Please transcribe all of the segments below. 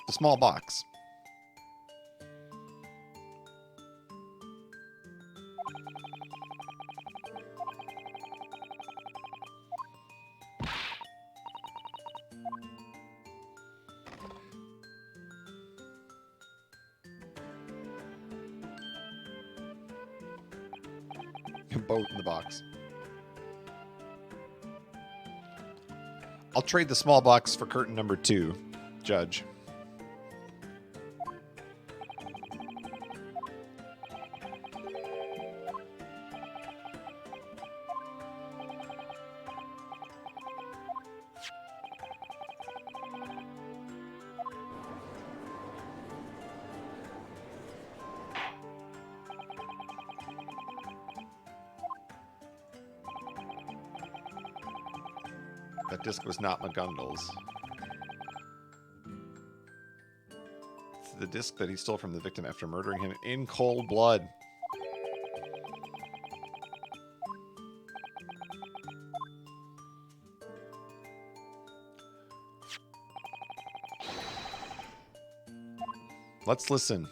The small box. A boat in the box. I'll trade the small box for curtain number 2, Judge. That disc was not McGundle's. It's the disc that he stole from the victim after murdering him in cold blood. Let's listen.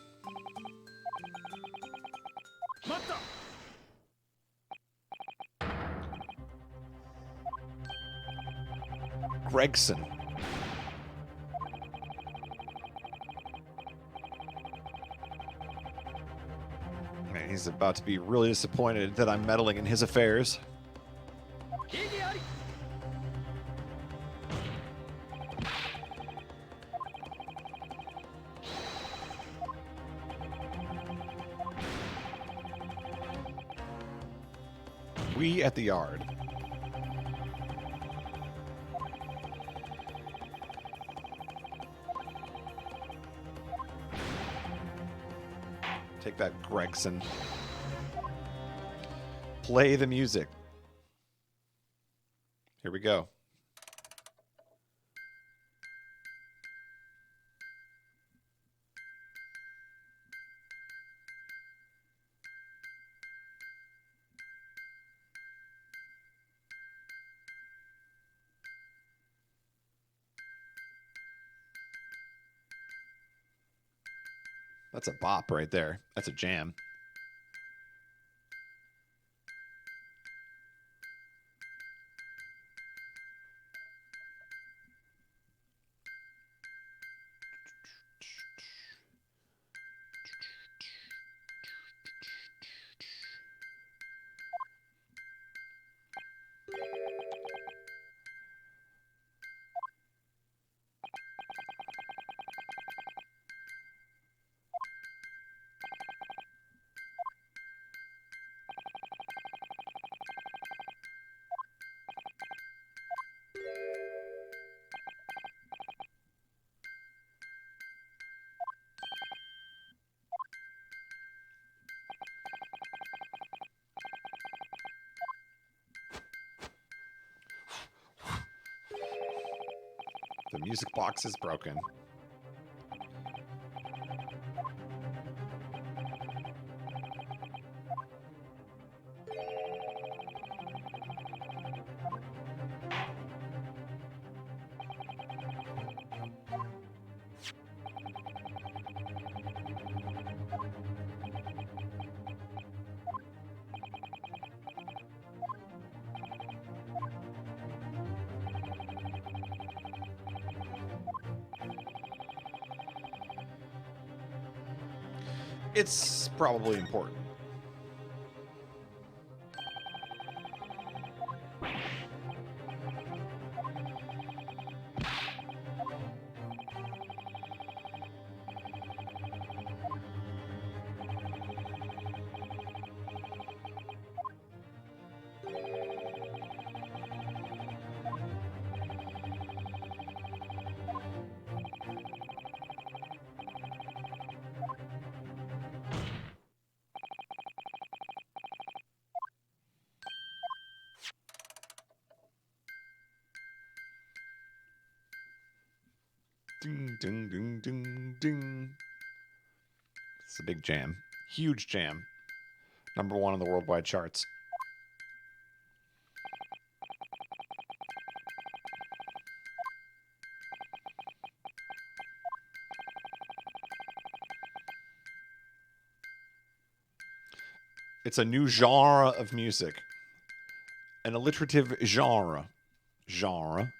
Gregson. Man, he's about to be really disappointed that I'm meddling in his affairs. We at the yard. Take that, Gregson. Play the music. Here we go. That's a bop right there. That's a jam. The music box is broken. It's probably important. Ding, ding, ding, ding, ding. It's a big jam. Huge jam. Number 1 on the worldwide charts. It's a new genre of music. An alliterative genre. Genre.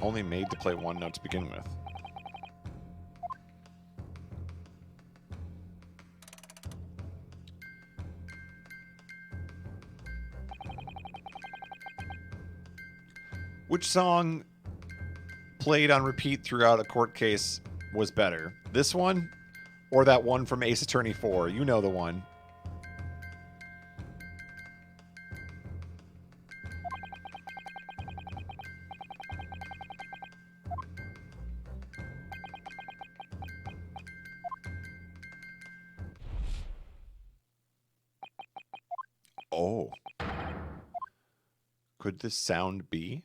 Only made to play one note to begin with. Which song played on repeat throughout a court case was better? This one or that one from Ace Attorney 4? You know the one. Oh. Could this sound be?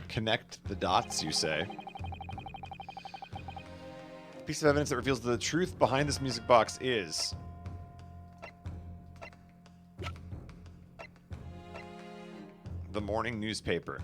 Connect the dots, you say. The piece of evidence that reveals the truth behind this music box is... the morning newspaper.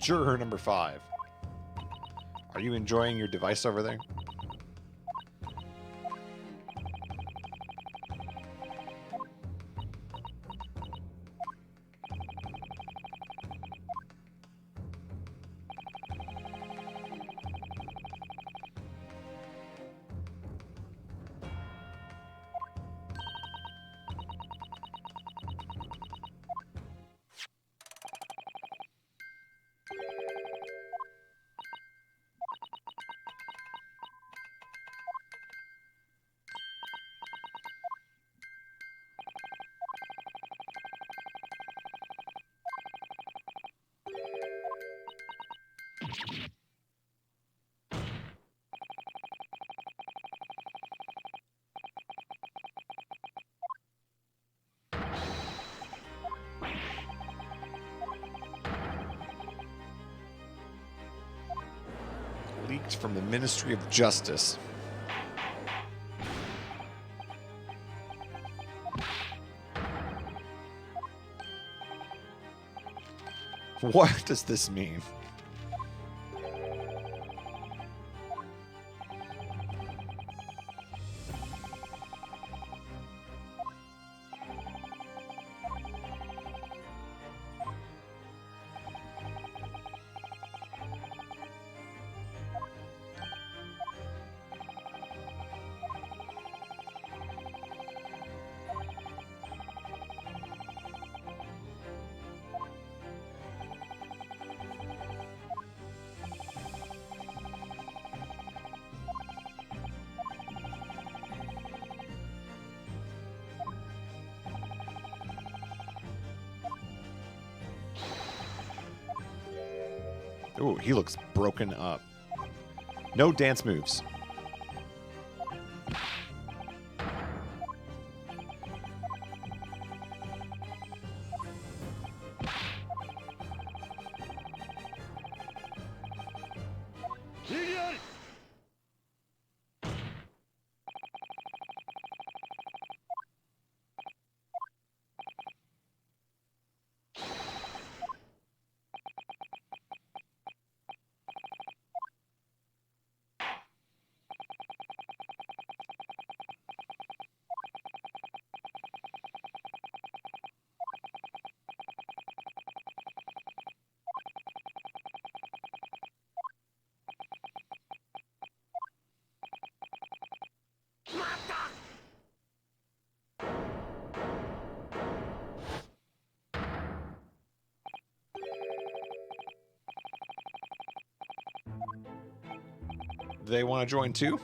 Juror number 5. Are you enjoying your device over there? Leaked from the Ministry of Justice. What does this mean? Ooh, he looks broken up. No dance moves. They want to join too?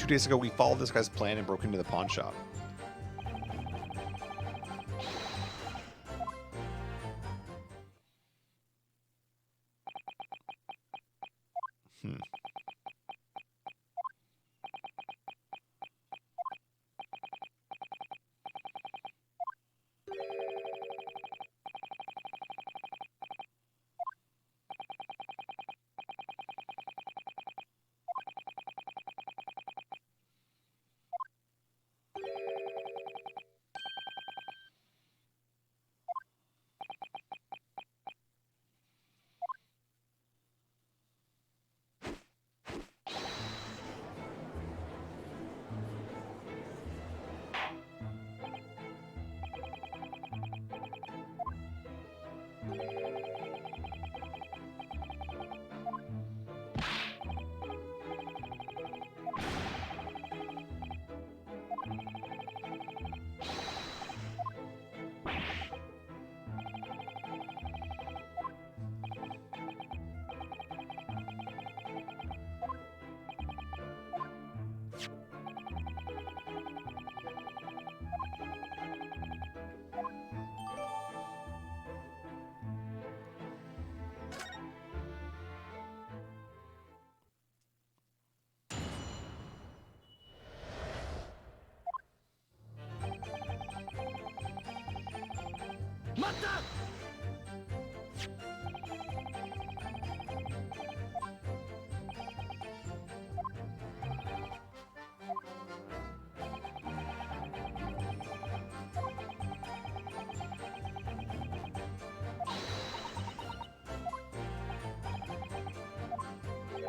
Two days ago, we followed this guy's plan and broke into the pawn shop.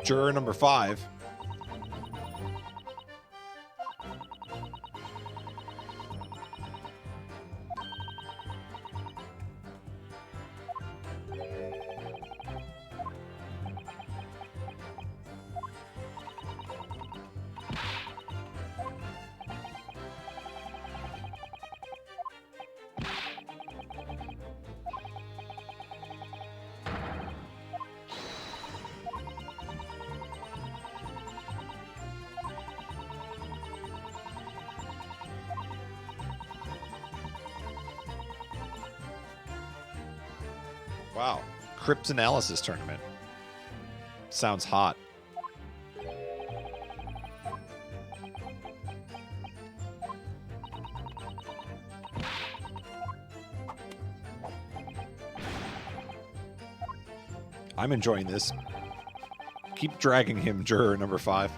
Juror number 5. Wow. Cryptanalysis tournament. Sounds hot. I'm enjoying this. Keep dragging him, juror number 5.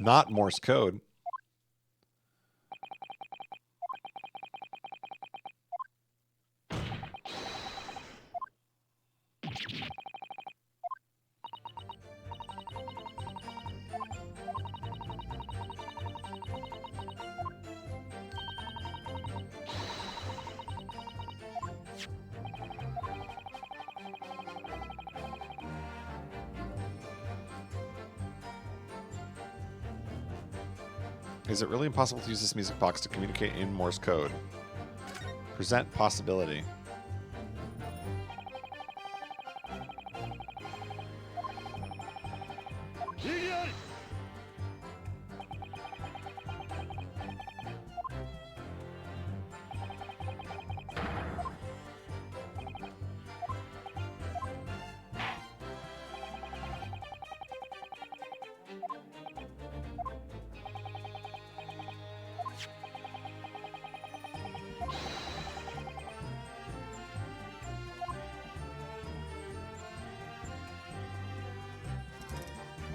Not Morse code. Is it really impossible to use this music box to communicate in Morse code? Present possibility.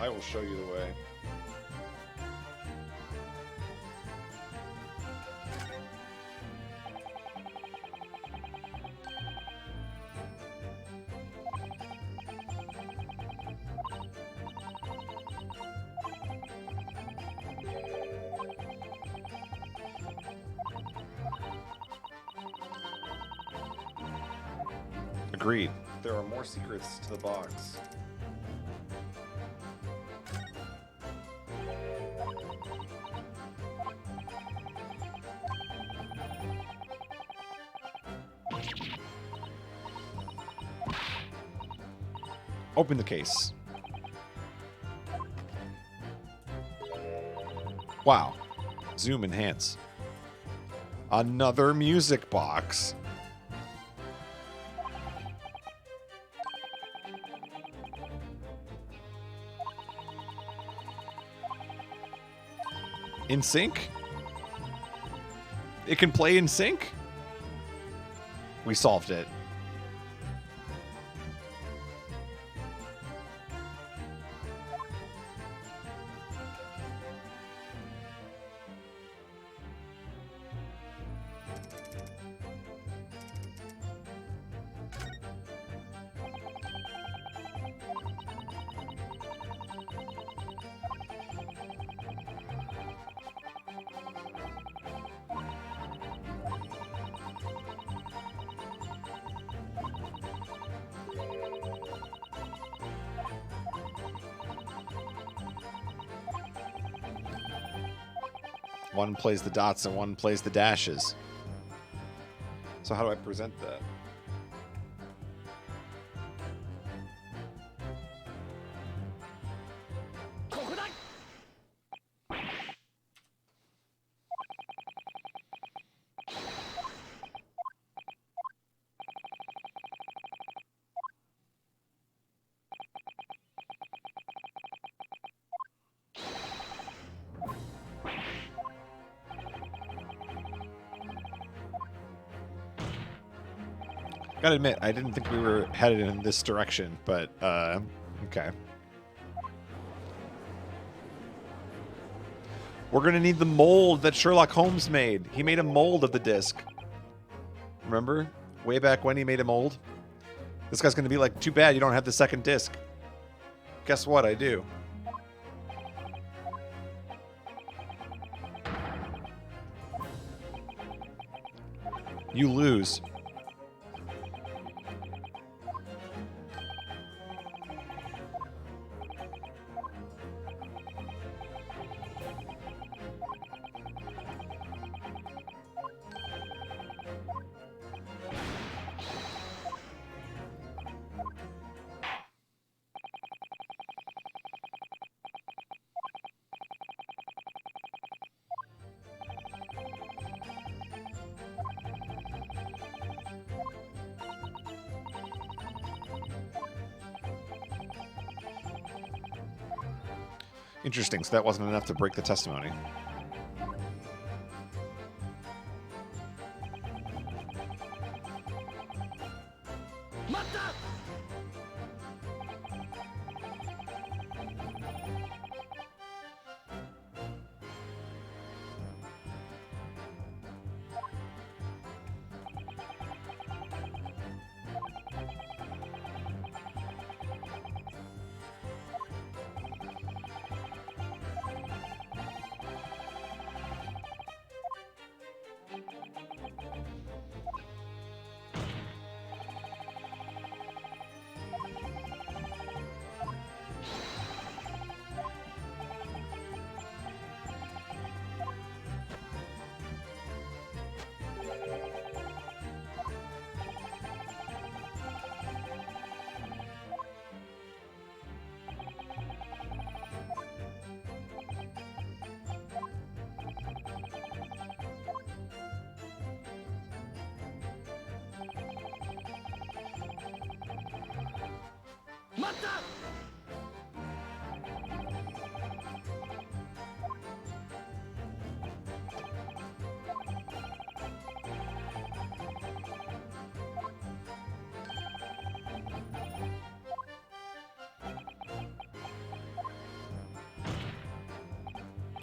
I will show you the way. Agreed. There are more secrets to the box. Open the case. Wow. Zoom enhance. Another music box. In sync? It can play in sync? We solved it. One plays the dots and one plays the dashes. So how do I present that? Gotta admit, I didn't think we were headed in this direction, but, okay. We're gonna need the mold that Sherlock Holmes made. He made a mold of the disc. Remember? Way back when he made a mold? This guy's gonna be like, too bad you don't have the second disc. Guess what? I do. You lose. Interesting, so that wasn't enough to break the testimony.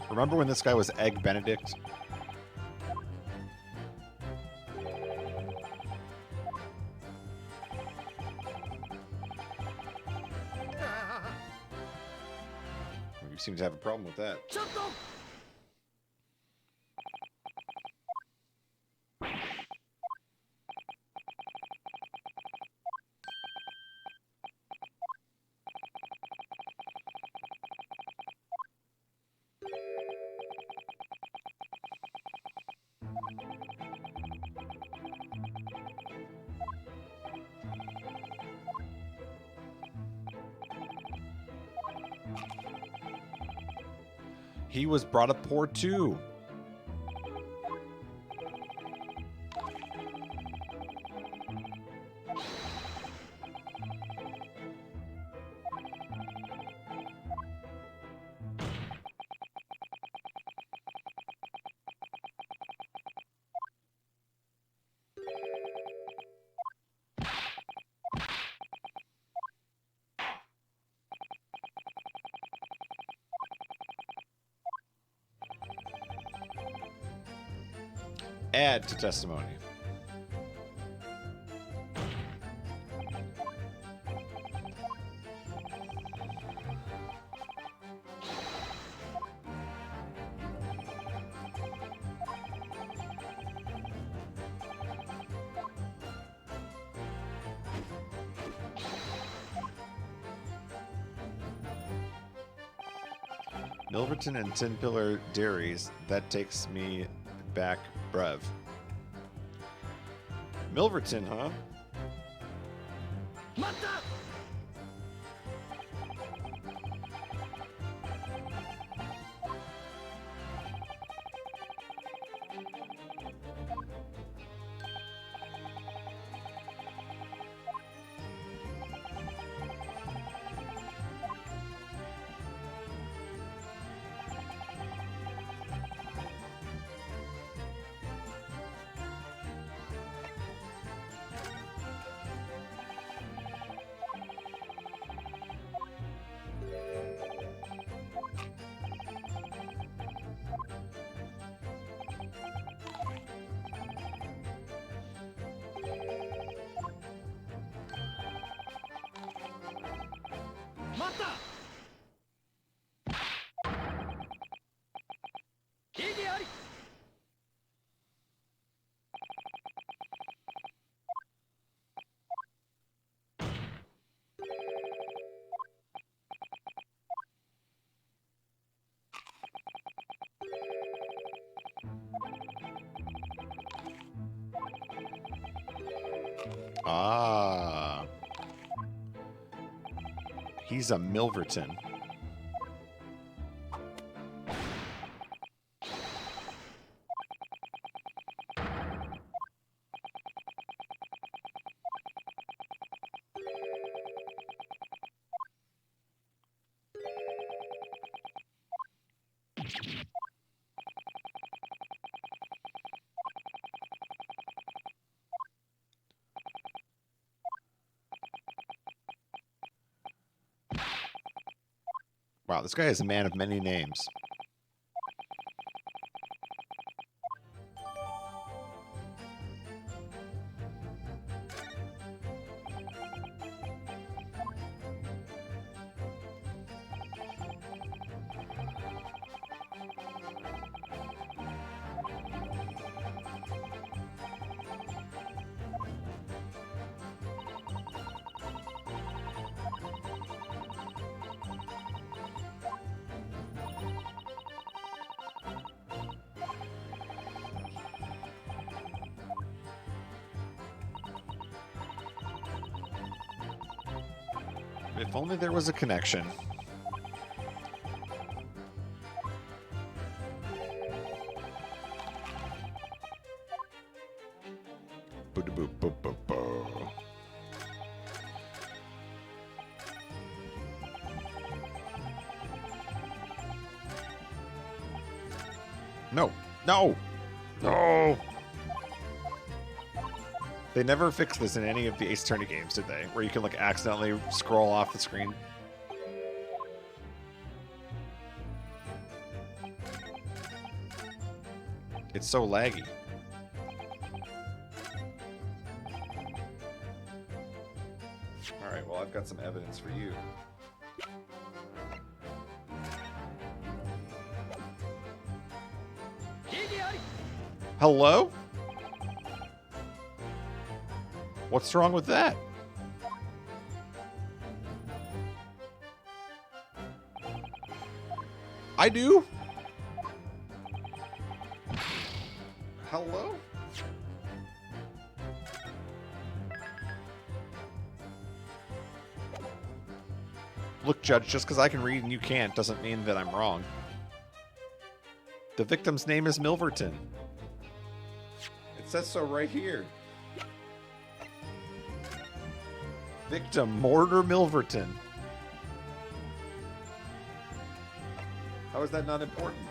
Remember when this guy was Egg Benedict? You seem to have a problem with that. He was brought up poor too. Add to testimony. Milverton and Tin Pillar Dairies. That takes me back, bruv. Milverton, huh? Ah. He's a Milverton. Wow, this guy is a man of many names. If only there was a connection. No. No! No! They never fixed this in any of the Ace Attorney games, did they? Where you can, like, accidentally scroll off the screen. It's so laggy. Alright, well, I've got some evidence for you. Hello? What's wrong with that? I do? Hello? Look, Judge, just because I can read and you can't doesn't mean that I'm wrong. The victim's name is Milverton. It says so right here. Victim, Mortar Milverton. How is that not important?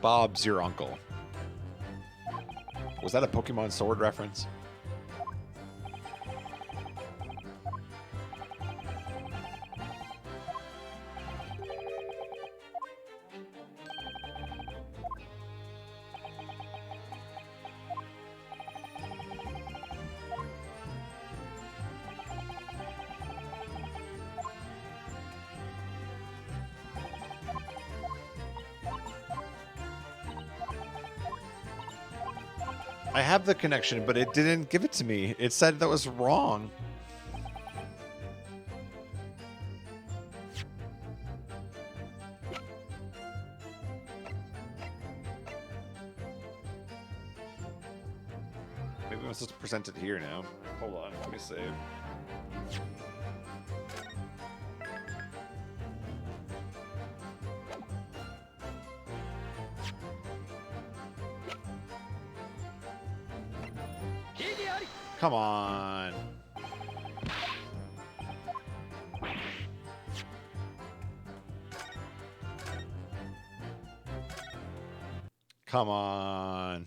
Bob's your uncle. Was that a Pokemon Sword reference? I have the connection, but it didn't give it to me. It said that was wrong. Maybe I'm supposed to present it here now. Hold on, let me save. Come on. Come on.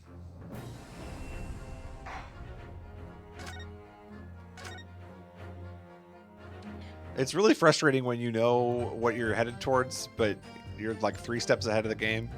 It's really frustrating when you know what you're headed towards, but you're like 3 steps ahead of the game.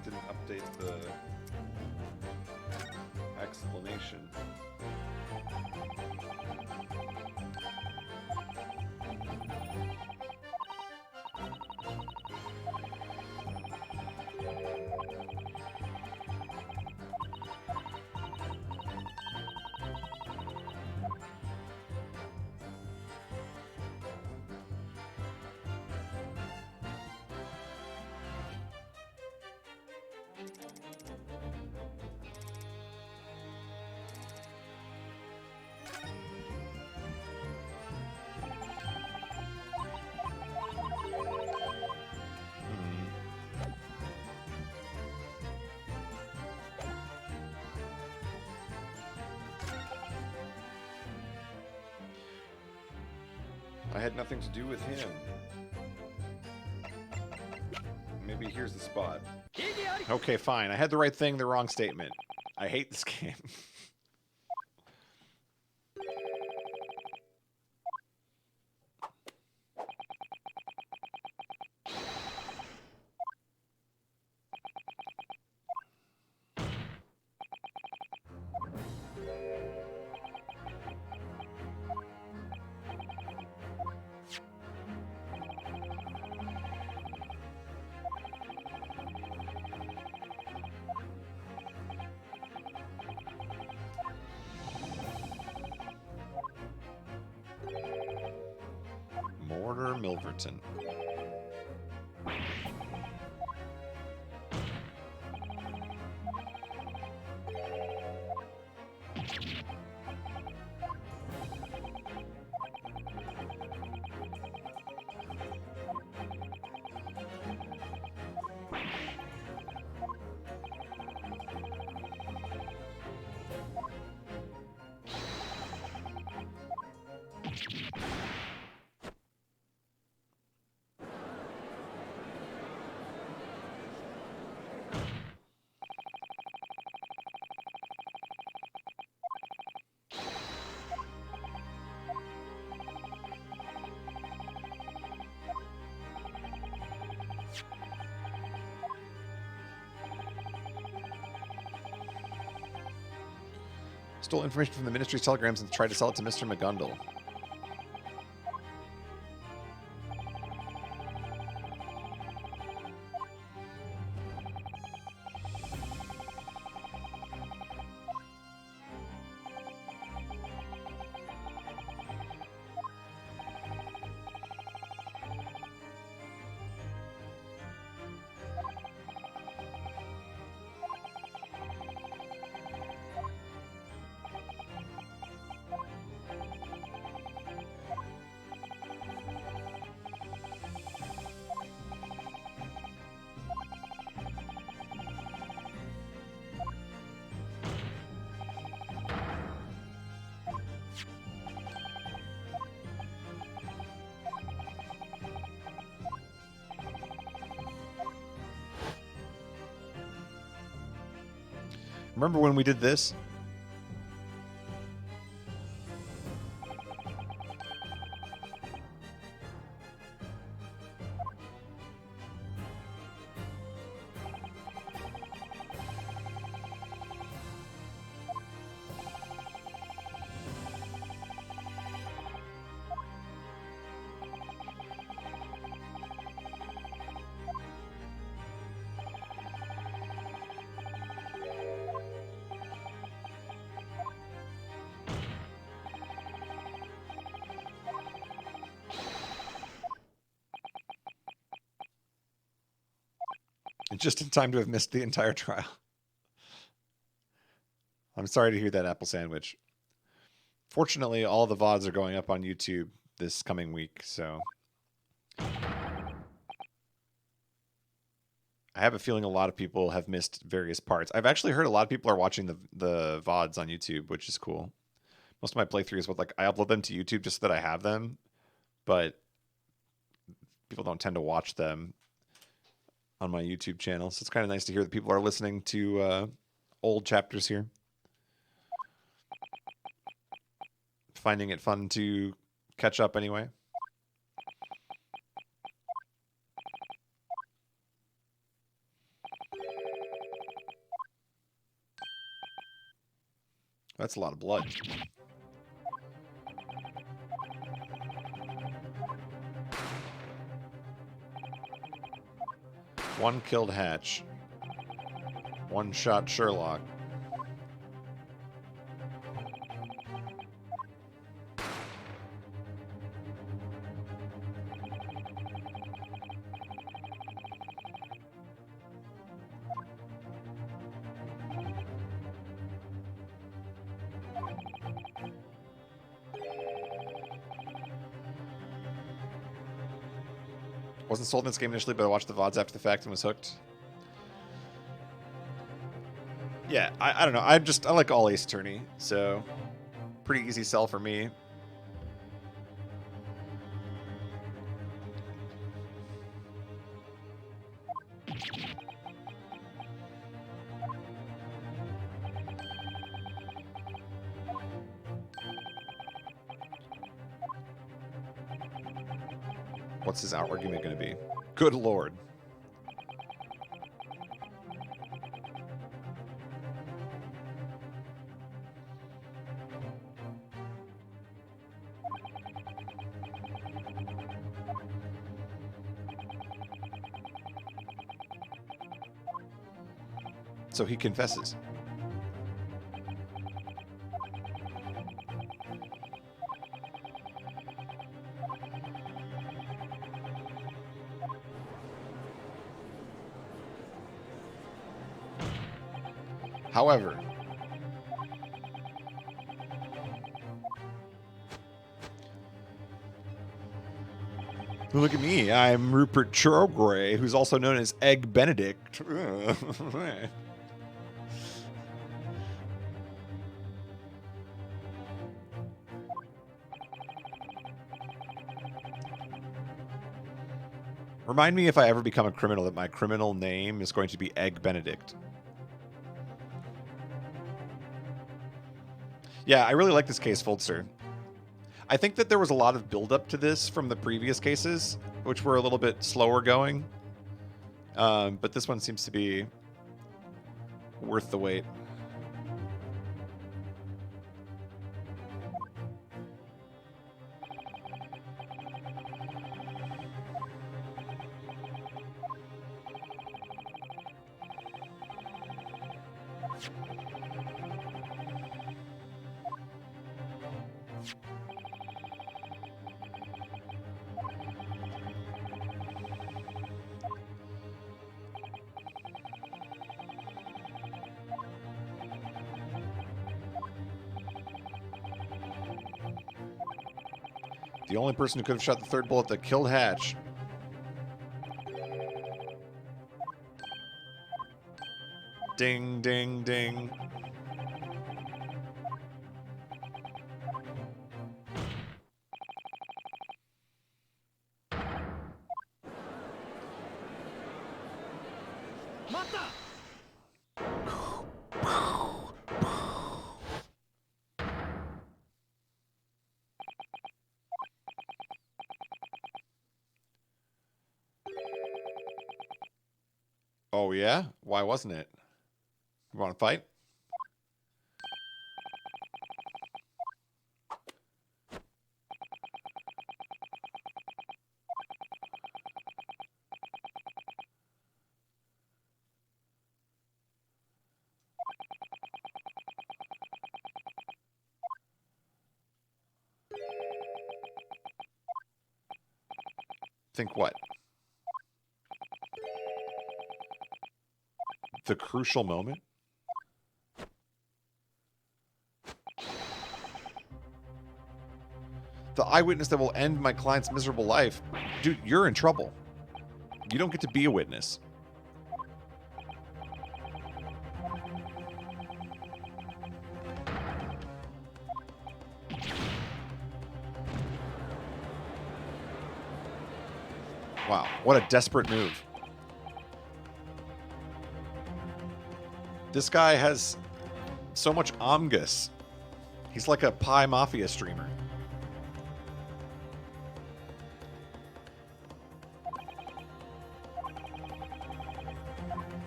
Didn't update the explanation. I had nothing to do with him. Maybe here's the spot. Okay, fine. I had the right thing, the wrong statement. I hate this game. Mortar Milverton. Stole information from the ministry's telegrams and tried to sell it to Mr. McGundle. Remember when we did this? Just in time to have missed the entire trial. I'm sorry to hear that, Apple Sandwich. Fortunately, all the VODs are going up on YouTube this coming week, so I have a feeling a lot of people have missed various parts. I've actually heard a lot of people are watching the VODs on YouTube, which is cool. Most of my playthroughs with I upload them to YouTube just so that I have them, but people don't tend to watch them on my YouTube channel. So it's kind of nice to hear that people are listening to old chapters here. Finding it fun to catch up anyway. That's a lot of blood. One killed Hatch. One shot Sherlock. Wasn't sold in this game initially, but I watched the VODs after the fact and was hooked. Yeah, I don't know. I like all Ace Attorney, so pretty easy sell for me. What's his out argument going to be? Good Lord. So he confesses. However, look at me. I'm Rupert Trogray, who's also known as Egg Benedict. Remind me if I ever become a criminal that my criminal name is going to be Egg Benedict. Yeah, I really like this case, Foltzer. I think that there was a lot of build-up to this from the previous cases, which were a little bit slower going. But this one seems to be worth the wait. The only person who could have shot the third bullet that killed Hatch. Ding, ding, ding. Oh, yeah? Why wasn't it? You want to fight? Think what? The crucial moment? The eyewitness that will end my client's miserable life. Dude, you're in trouble. You don't get to be a witness. Wow, what a desperate move. This guy has so much omgus. He's like a Pi Mafia streamer.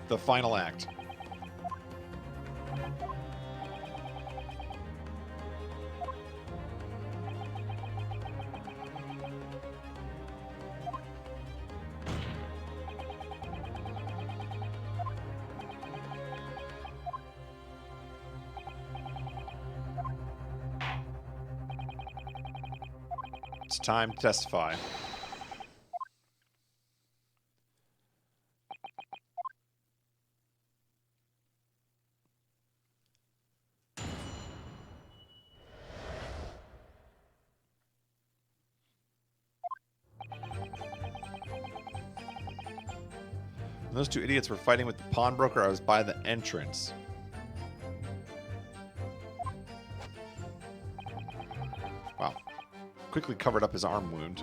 The final act. It's time to testify. When those two idiots were fighting with the pawnbroker, I was by the entrance. Wow. Quickly covered up his arm wound.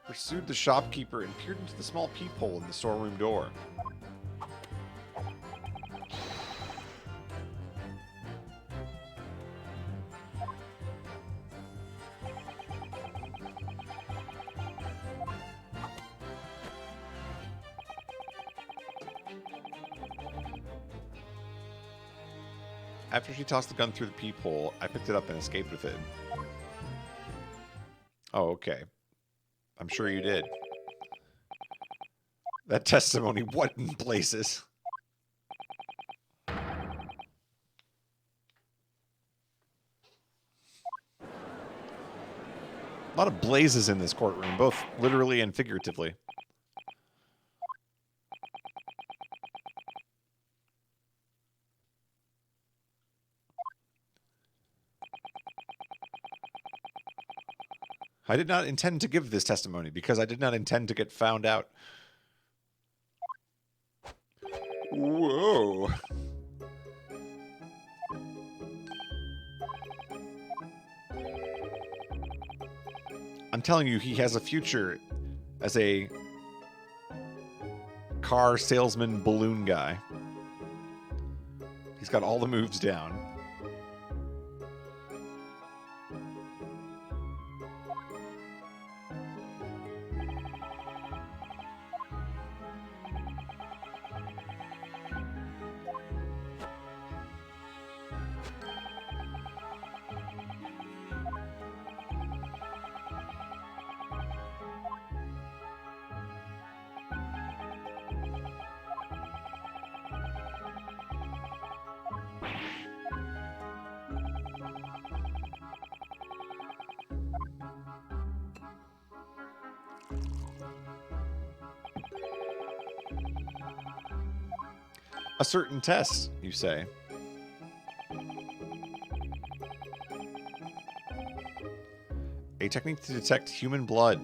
Pursued the shopkeeper and peered into the small peephole in the storeroom door. After she tossed the gun through the peephole, I picked it up and escaped with it. Oh, okay. I'm sure you did. That testimony, what in places? A lot of blazes in this courtroom, both literally and figuratively. I did not intend to give this testimony because I did not intend to get found out. Whoa. I'm telling you, he has a future as a car salesman balloon guy. He's got all the moves down. A certain test, you say. A technique to detect human blood.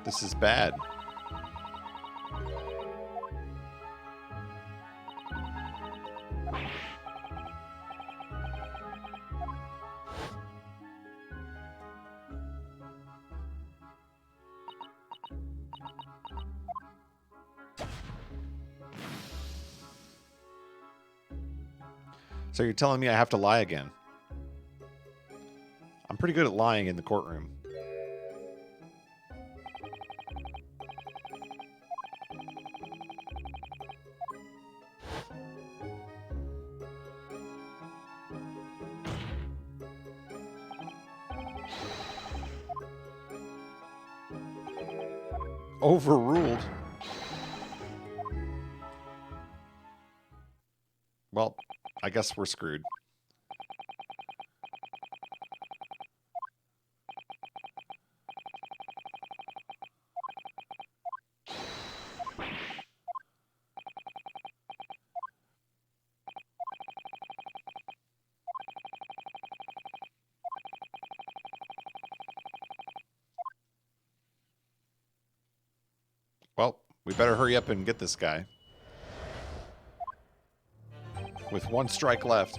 This is bad. So you're telling me I have to lie again? I'm pretty good at lying in the courtroom. Overruled? Well, I guess we're screwed. Well, we better hurry up and get this guy. With one strike left.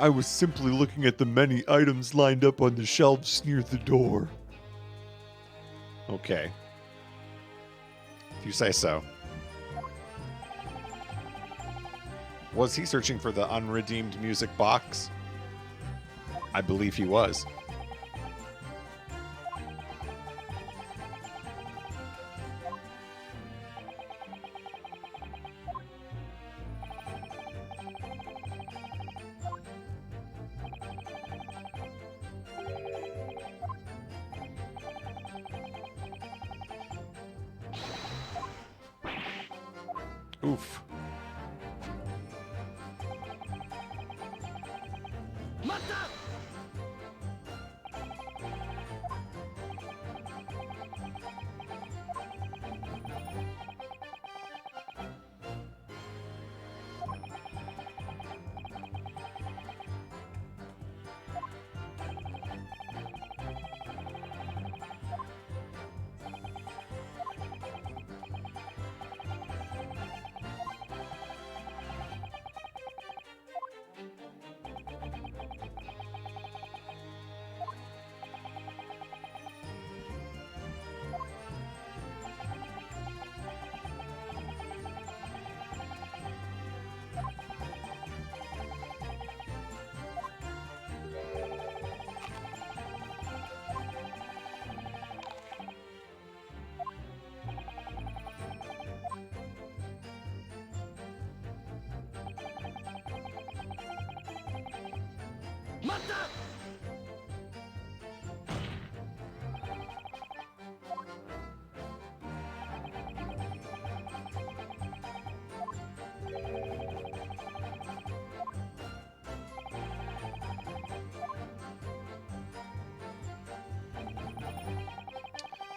I was simply looking at the many items lined up on the shelves near the door. Okay. If you say so. Was he searching for the unredeemed music box? I believe he was. Oof.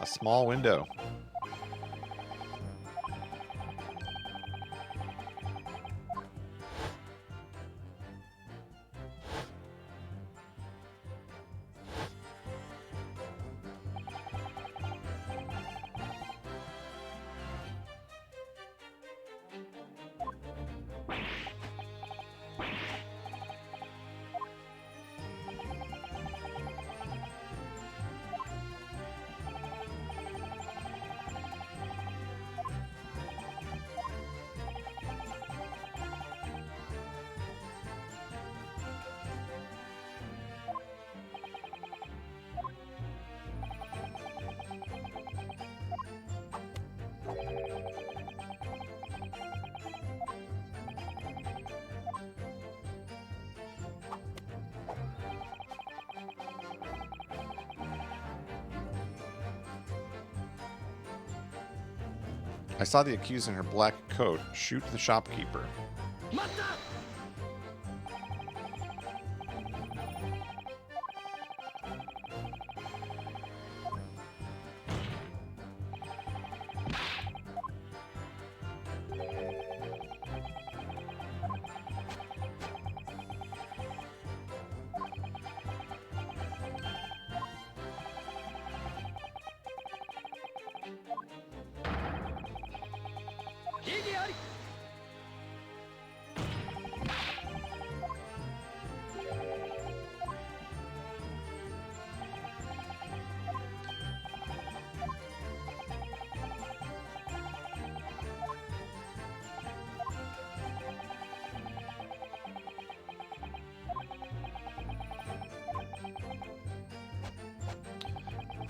A small window. I saw the accused in her black coat shoot the shopkeeper.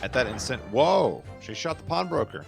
At that instant, whoa! She shot the pawnbroker.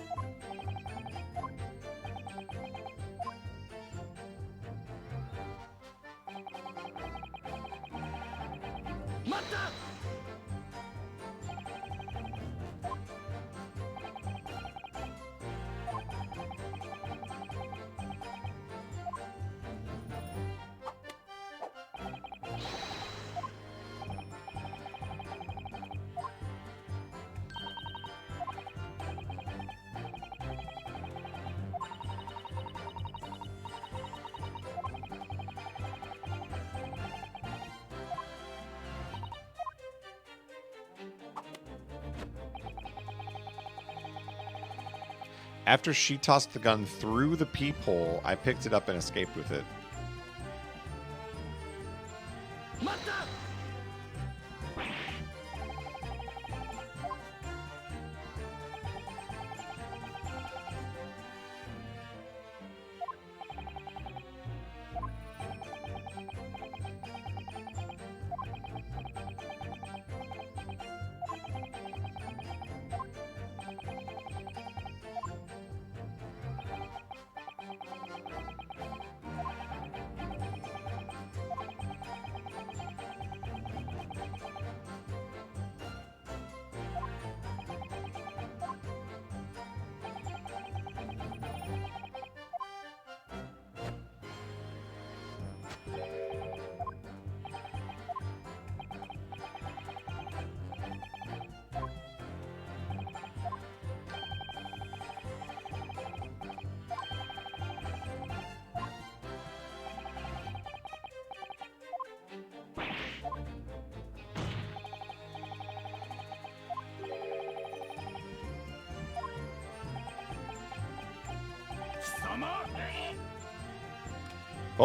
After she tossed the gun through the peephole, I picked it up and escaped with it.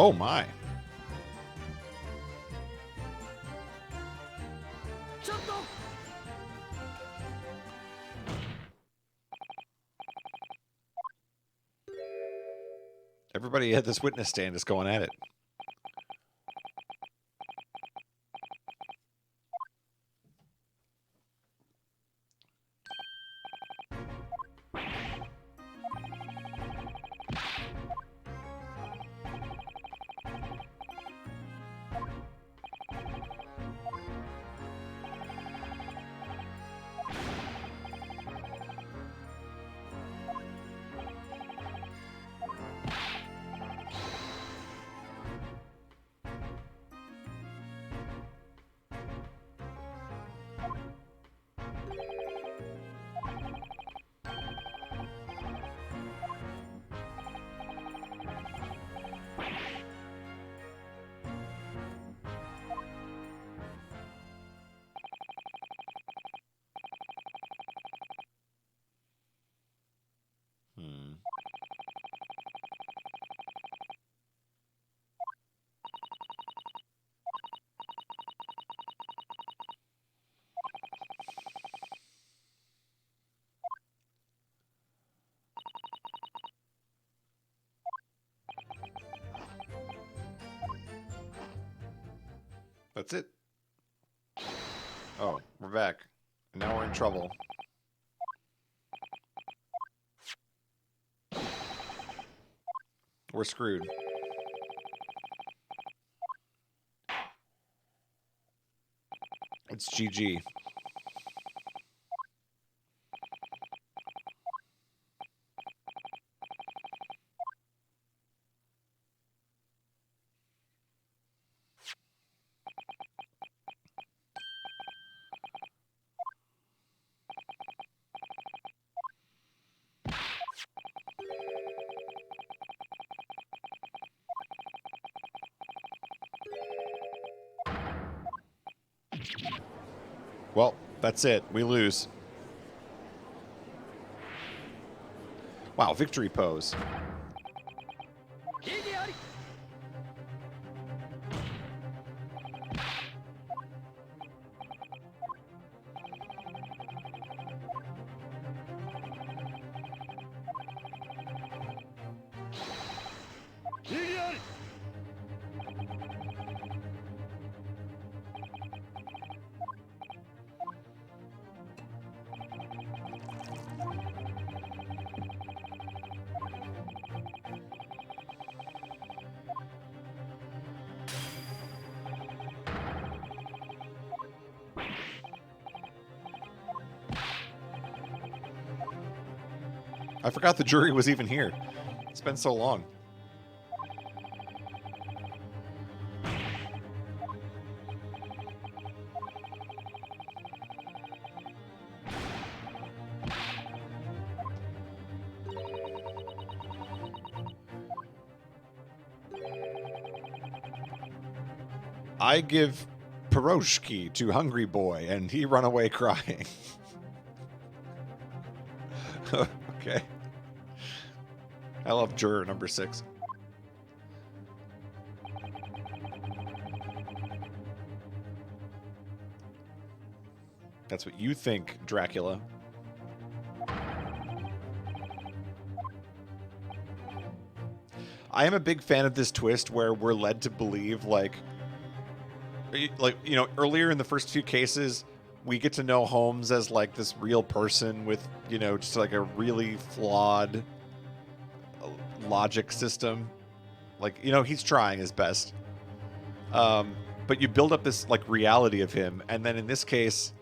Oh my. Everybody at this witness stand is going at it. That's it. Oh, we're back. And now we're in trouble. We're screwed. It's GG. Well, that's it. We lose. Wow, victory pose. I forgot the jury was even here. It's been so long. I give pierogi to Hungry Boy, and he run away crying. Okay. I love juror number 6. That's what you think, Dracula. I am a big fan of this twist where we're led to believe, like, you know, earlier in the first few cases, we get to know Holmes as, like, this real person with, you know, just, like, a really flawed logic system. Like, you know, he's trying his best. But you build up this, like, reality of him, and then in this case,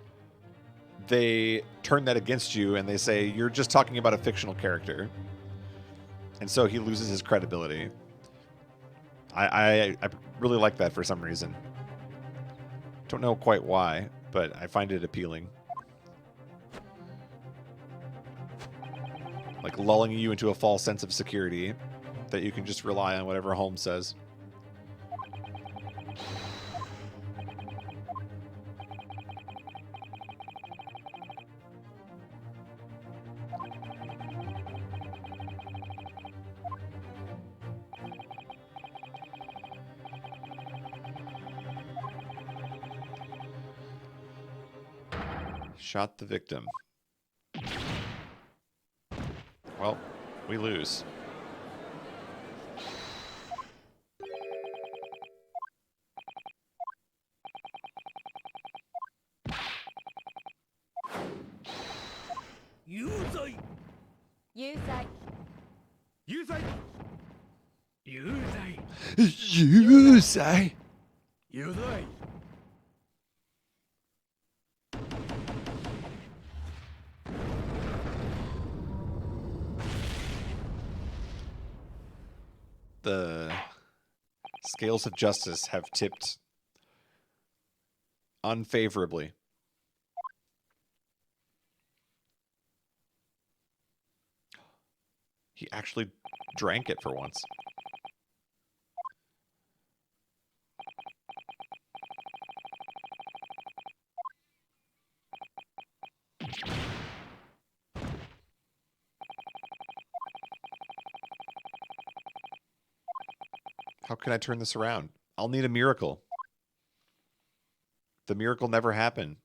they turn that against you, and they say, you're just talking about a fictional character. And so he loses his credibility. I really like that for some reason. Don't know quite why, but I find it appealing. Like lulling you into a false sense of security that you can just rely on whatever Holmes says. Shot the victim. Well, we lose. Yuzai. Yuzai. Yuzai. Yuzai. You say. Yuzai. The scales of justice have tipped unfavorably. He actually drank it for once. How can I turn this around? I'll need a miracle. The miracle never happened.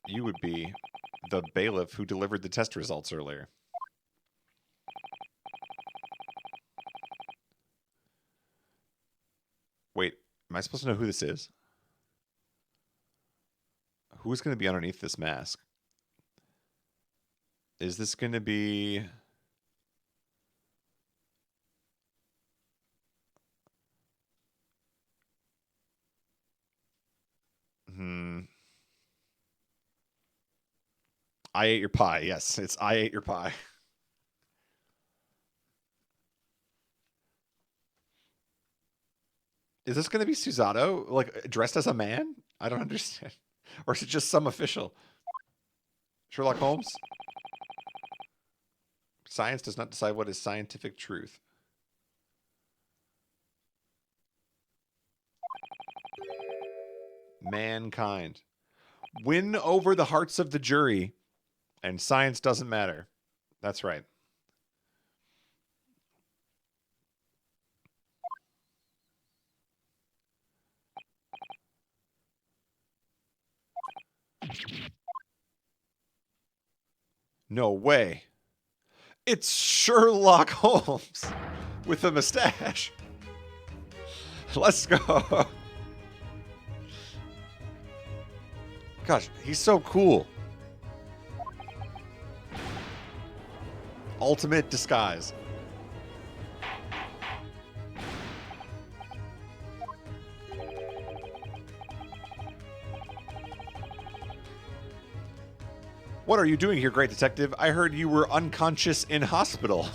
You would be the bailiff who delivered the test results earlier. Wait, am I supposed to know who this is? Who's going to be underneath this mask? Is this going to be... I ate your pie. Yes, it's I ate your pie. Is this going to be Susato, like, dressed as a man? I don't understand. Or is it just some official? Sherlock Holmes? Science does not decide what is scientific truth. Mankind. Win over the hearts of the jury, and science doesn't matter. That's right. No way. It's Sherlock Holmes with a mustache. Let's go. Gosh, he's so cool. Ultimate disguise. What are you doing here, great detective? I heard you were unconscious in hospital.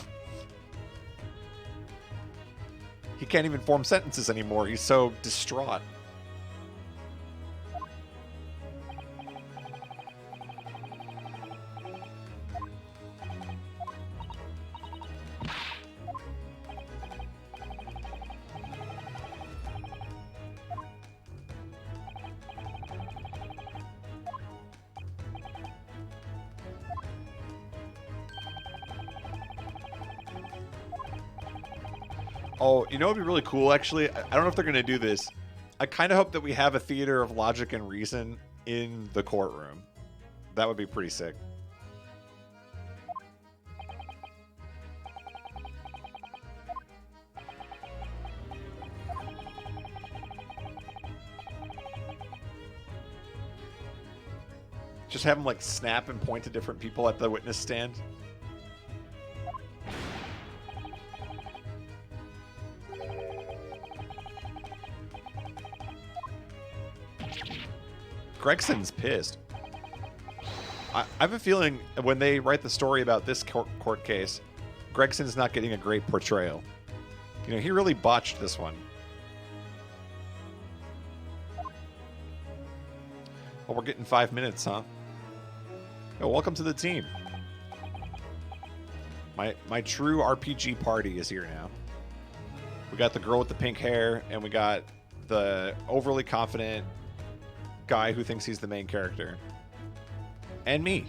He can't even form sentences anymore. He's so distraught. Oh, you know what would be really cool, actually? I don't know if they're going to do this. I kind of hope that we have a theater of logic and reason in the courtroom. That would be pretty sick. Just have them, like, snap and point to different people at the witness stand. Gregson's pissed. I have a feeling when they write the story about this court case, Gregson's not getting a great portrayal. You know, he really botched this one. Well, we're getting 5 minutes, huh? Oh, welcome to the team. My true RPG party is here now. We got the girl with the pink hair, and we got the overly confident guy who thinks he's the main character. And me.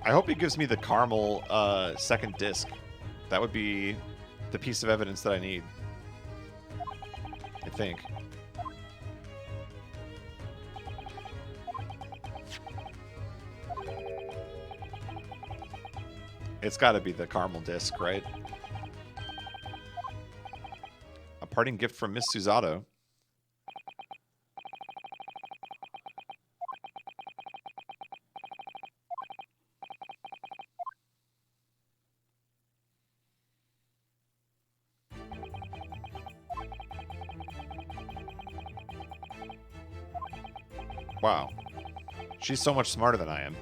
I hope he gives me the caramel second disc. That would be the piece of evidence that I need. I think. It's got to be the caramel disc, right? A parting gift from Miss Susato. Wow. She's so much smarter than I am.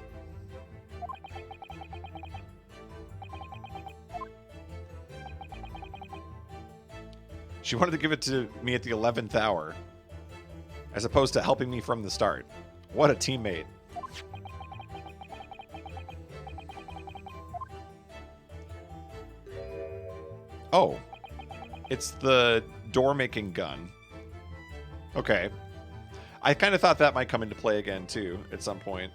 She wanted to give it to me at the 11th hour, as opposed to helping me from the start. What a teammate. Oh. It's the door-making gun. Okay. I kind of thought that might come into play again, too, at some point.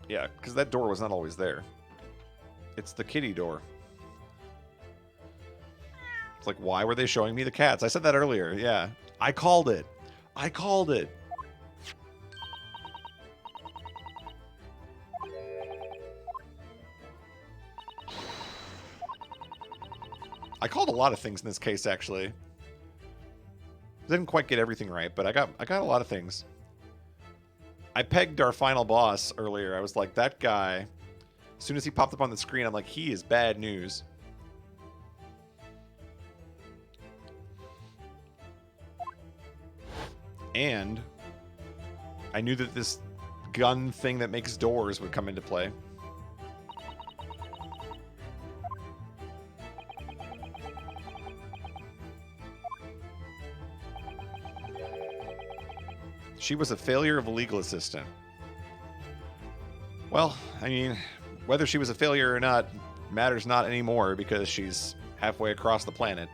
Yeah, because that door was not always there. It's the kitty door. It's like, why were they showing me the cats? I said that earlier, yeah. I called it. I called it. I called a lot of things in this case, actually. Didn't quite get everything right, but I got a lot of things. I pegged our final boss earlier. I was like, that guy, as soon as he popped up on the screen, I'm like, he is bad news. And I knew that this gun thing that makes doors would come into play. She was a failure of a legal assistant. Well, I mean, whether she was a failure or not matters not anymore because she's halfway across the planet.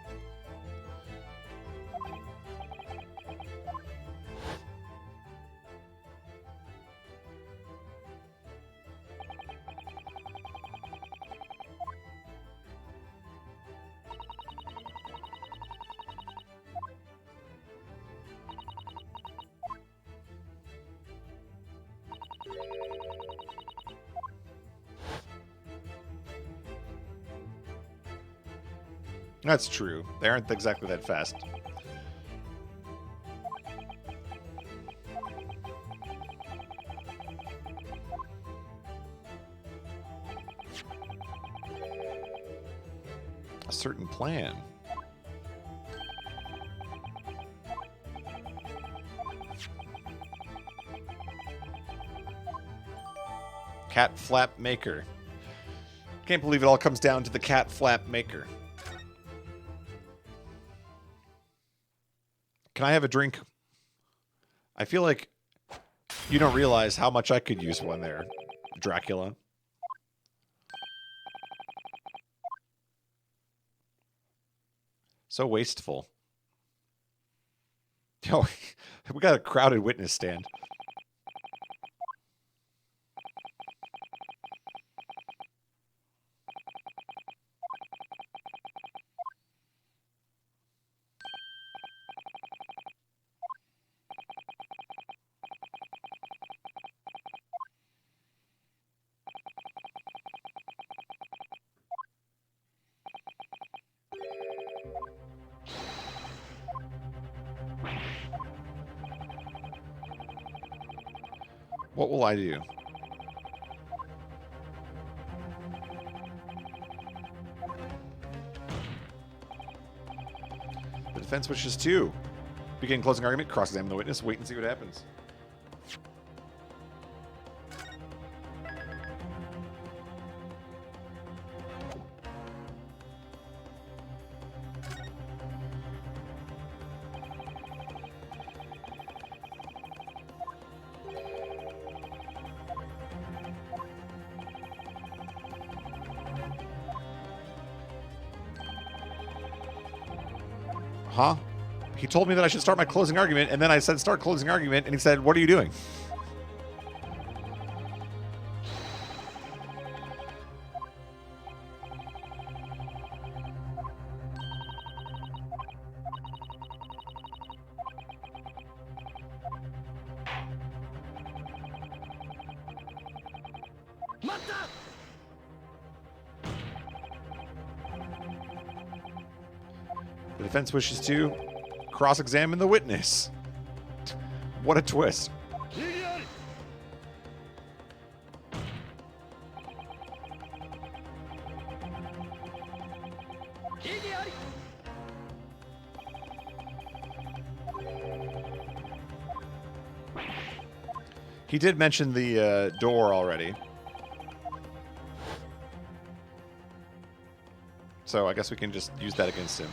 That's true. They aren't exactly that fast. A certain plan. Cat flap maker. Can't believe it all comes down to the cat flap maker. Can I have a drink? I feel like you don't realize how much I could use one there, Dracula. So wasteful. Yo, we got a crowded witness stand. What will I do? The defense wishes to begin closing argument, cross-examine the witness, wait and see what happens. Huh? He told me that I should start my closing argument, and then I said start closing argument, and he said, what are you doing? The defense wishes to cross-examine the witness. What a twist. He did mention the door already. So I guess we can just use that against him.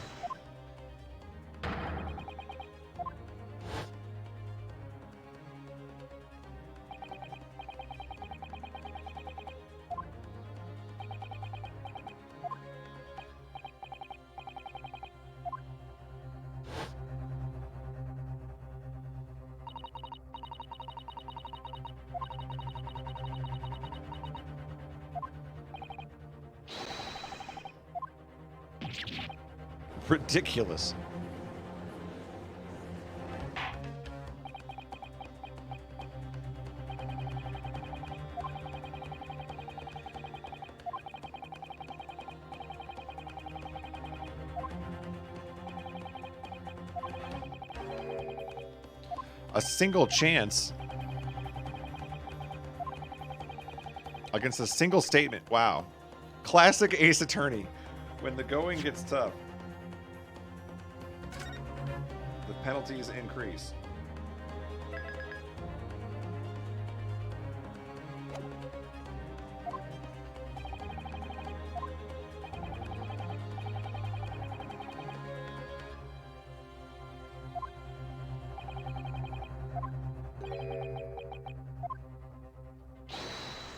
Ridiculous. A single chance against a single statement. Wow. Classic Ace Attorney. When the going gets tough, the penalties increase.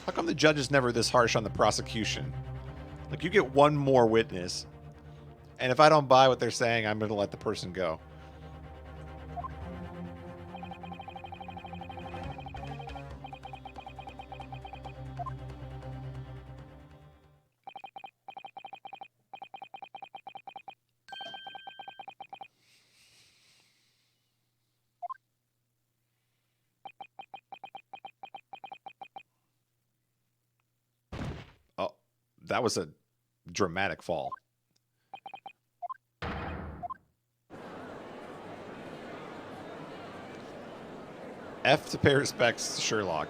How come the judge is never this harsh on the prosecution? Like, you get one more witness, and if I don't buy what they're saying, I'm going to let the person go. Oh, that was a dramatic fall. F to pay respects to Sherlock.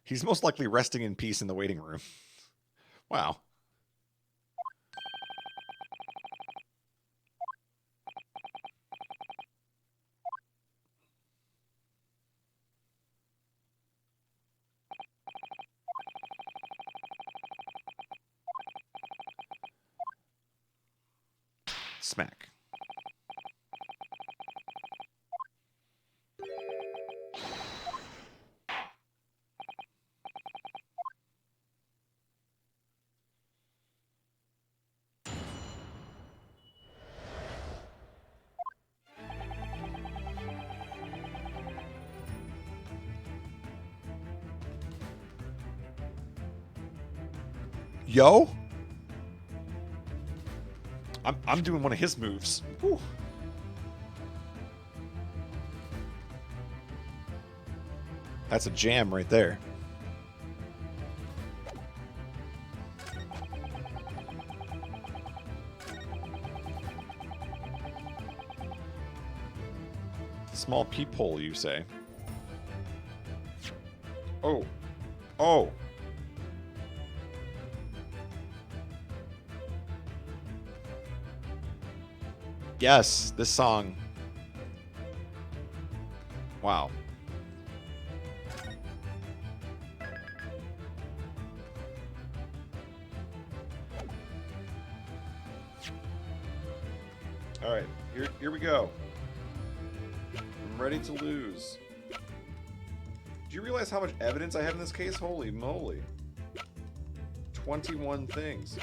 He's most likely resting in peace in the waiting room. Wow. Smack. Yo? I'm doing one of his moves. Whew. That's a jam right there. Small peephole, you say? Oh. Oh. Yes, this song. Wow. All right, here we go. I'm ready to lose. Do you realize how much evidence I have in this case? Holy moly. 21 things.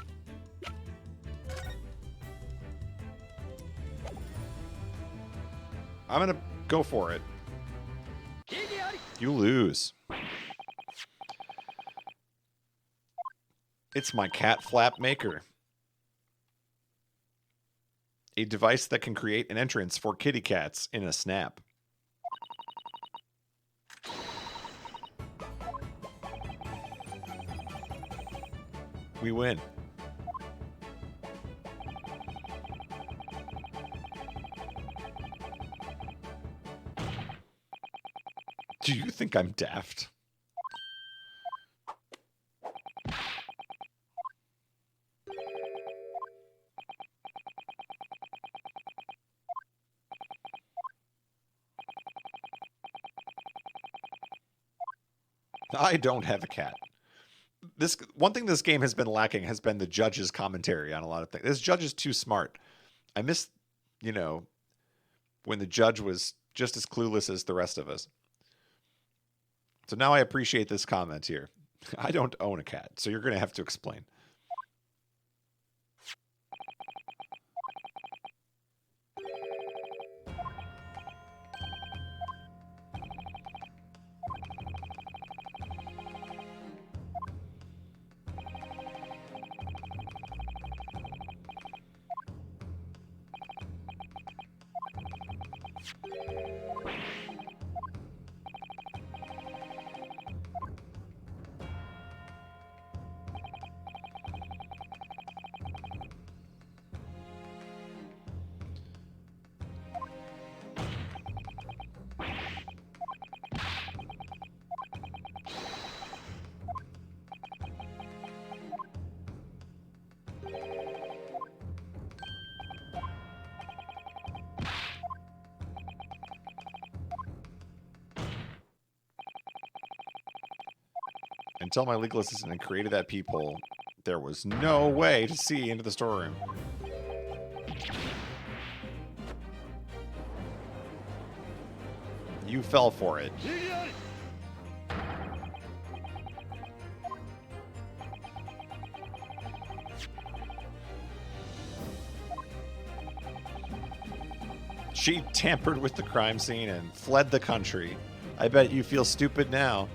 I'm gonna go for it. You lose. It's my cat flap maker. A device that can create an entrance for kitty cats in a snap. We win. Do you think I'm daft? I don't have a cat. This one thing this game has been lacking has been the judge's commentary on a lot of things. This judge is too smart. I miss, when the judge was just as clueless as the rest of us. So now I appreciate this comment here. I don't own a cat, so you're going to have to explain. Until my legal assistant had created that peephole, there was no way to see into the storeroom. You fell for it. She tampered with the crime scene and fled the country. I bet you feel stupid now.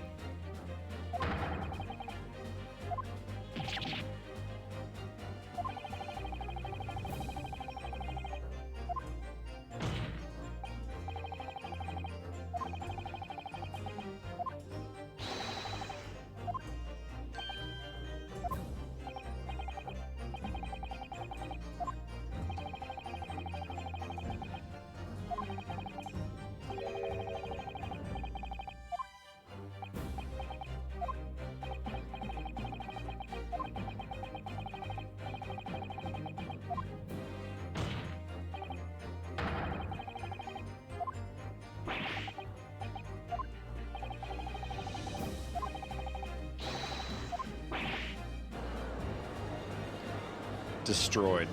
Destroyed.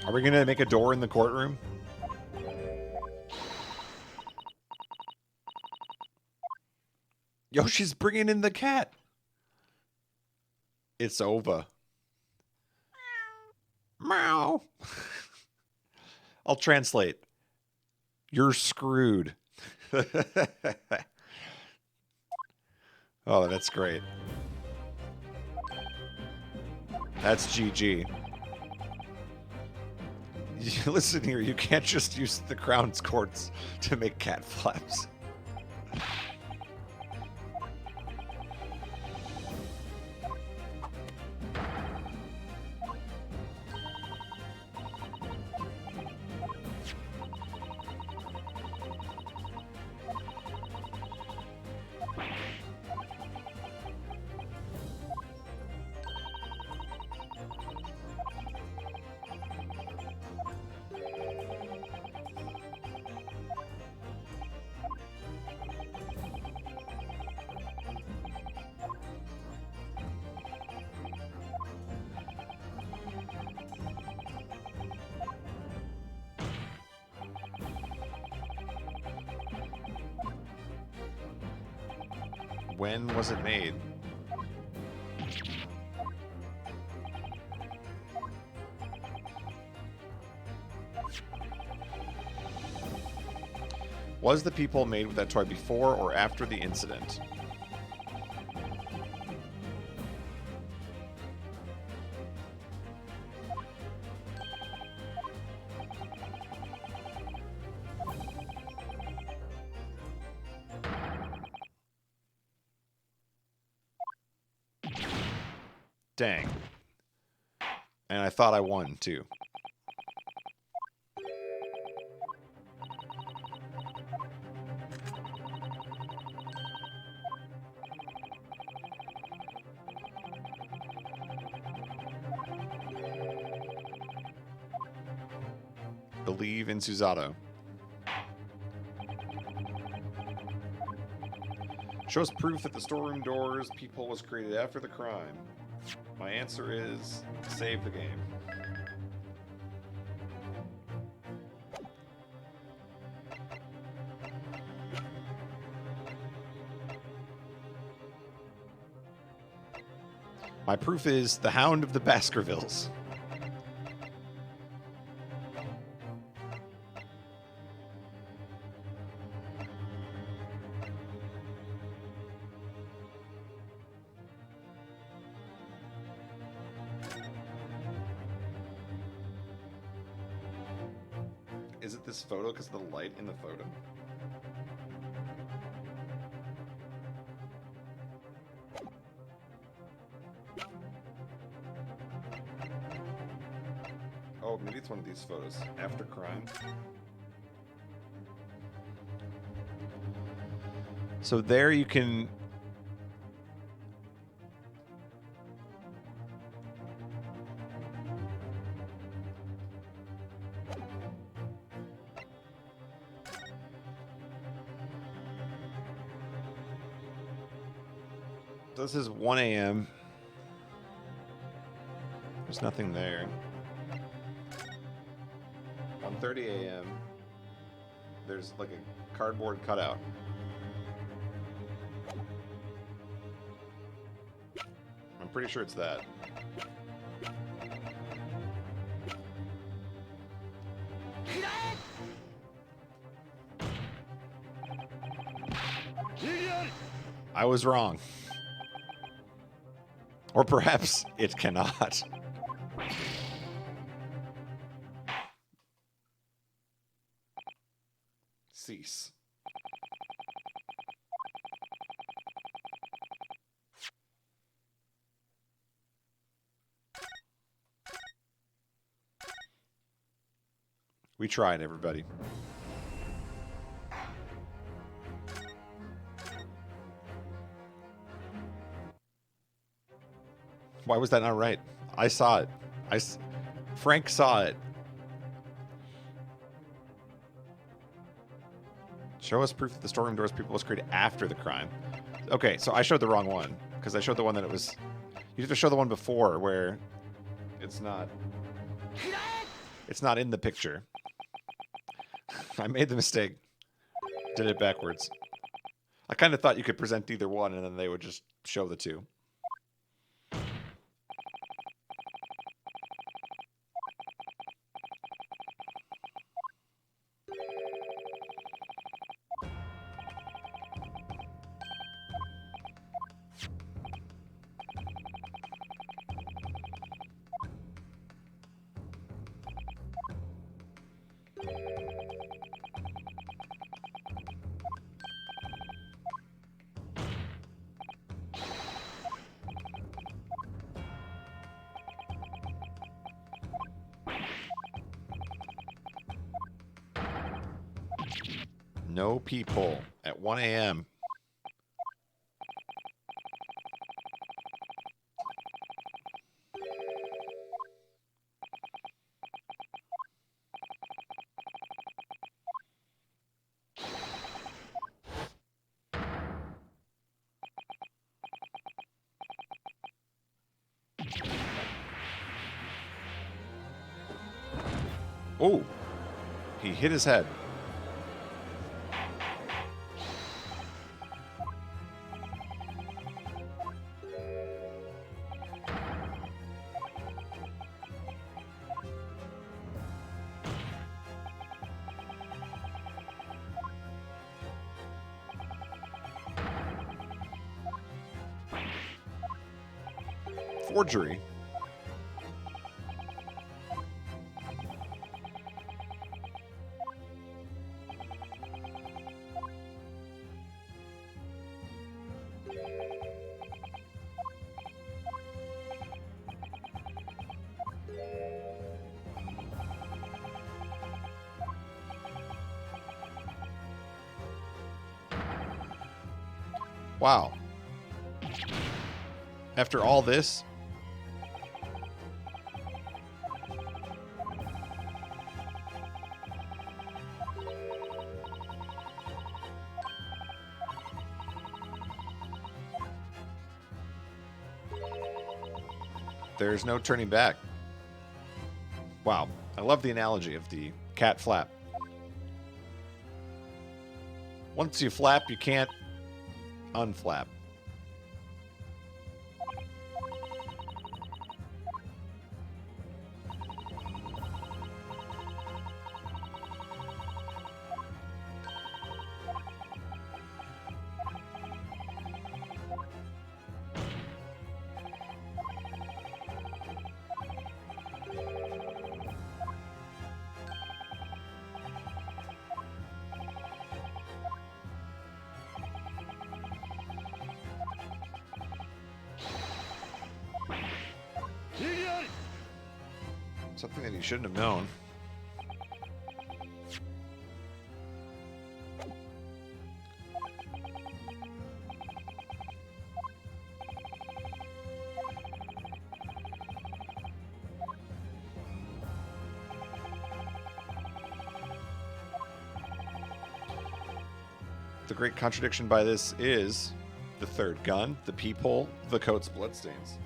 Are we gonna make a door in the courtroom? Yo, she's bringing in the cat. It's over. Meow. I'll translate. You're screwed. Oh, that's great. That's GG. Listen here, you can't just use the Crown's courts to make cat flaps. When was it made? Was the peephole made with that toy before or after the incident? Dang. And I thought I won, too. Believe in Susato. Shows proof that the storeroom door's peephole was created after the crime. My answer is save the game. My proof is the Hound of the Baskervilles. Is it this photo because of the light in the photo? Oh, maybe it's one of these photos. After crime. So there you can... This is 1 a.m. There's nothing there. 1:30 a.m. There's like a cardboard cutout. I'm pretty sure it's that. I was wrong. Or perhaps it cannot. Cease. We tried, everybody. Why was that not right? I saw it. Frank saw it. Show us proof that the storeroom doors people was created after the crime. Okay, so I showed the wrong one because I showed the one that it was. You have to show the one before where it's not. It's not in the picture. I made the mistake. Did it backwards. I kind of thought you could present either one and then they would just show the two. No people at 1 a.m. Oh, he hit his head. Forgery. Wow. After all this? There's no turning back. Wow. I love the analogy of the cat flap. Once you flap, you can't unflap. Something that he shouldn't have known. The great contradiction by this is the third gun, the peephole, the coat's bloodstains.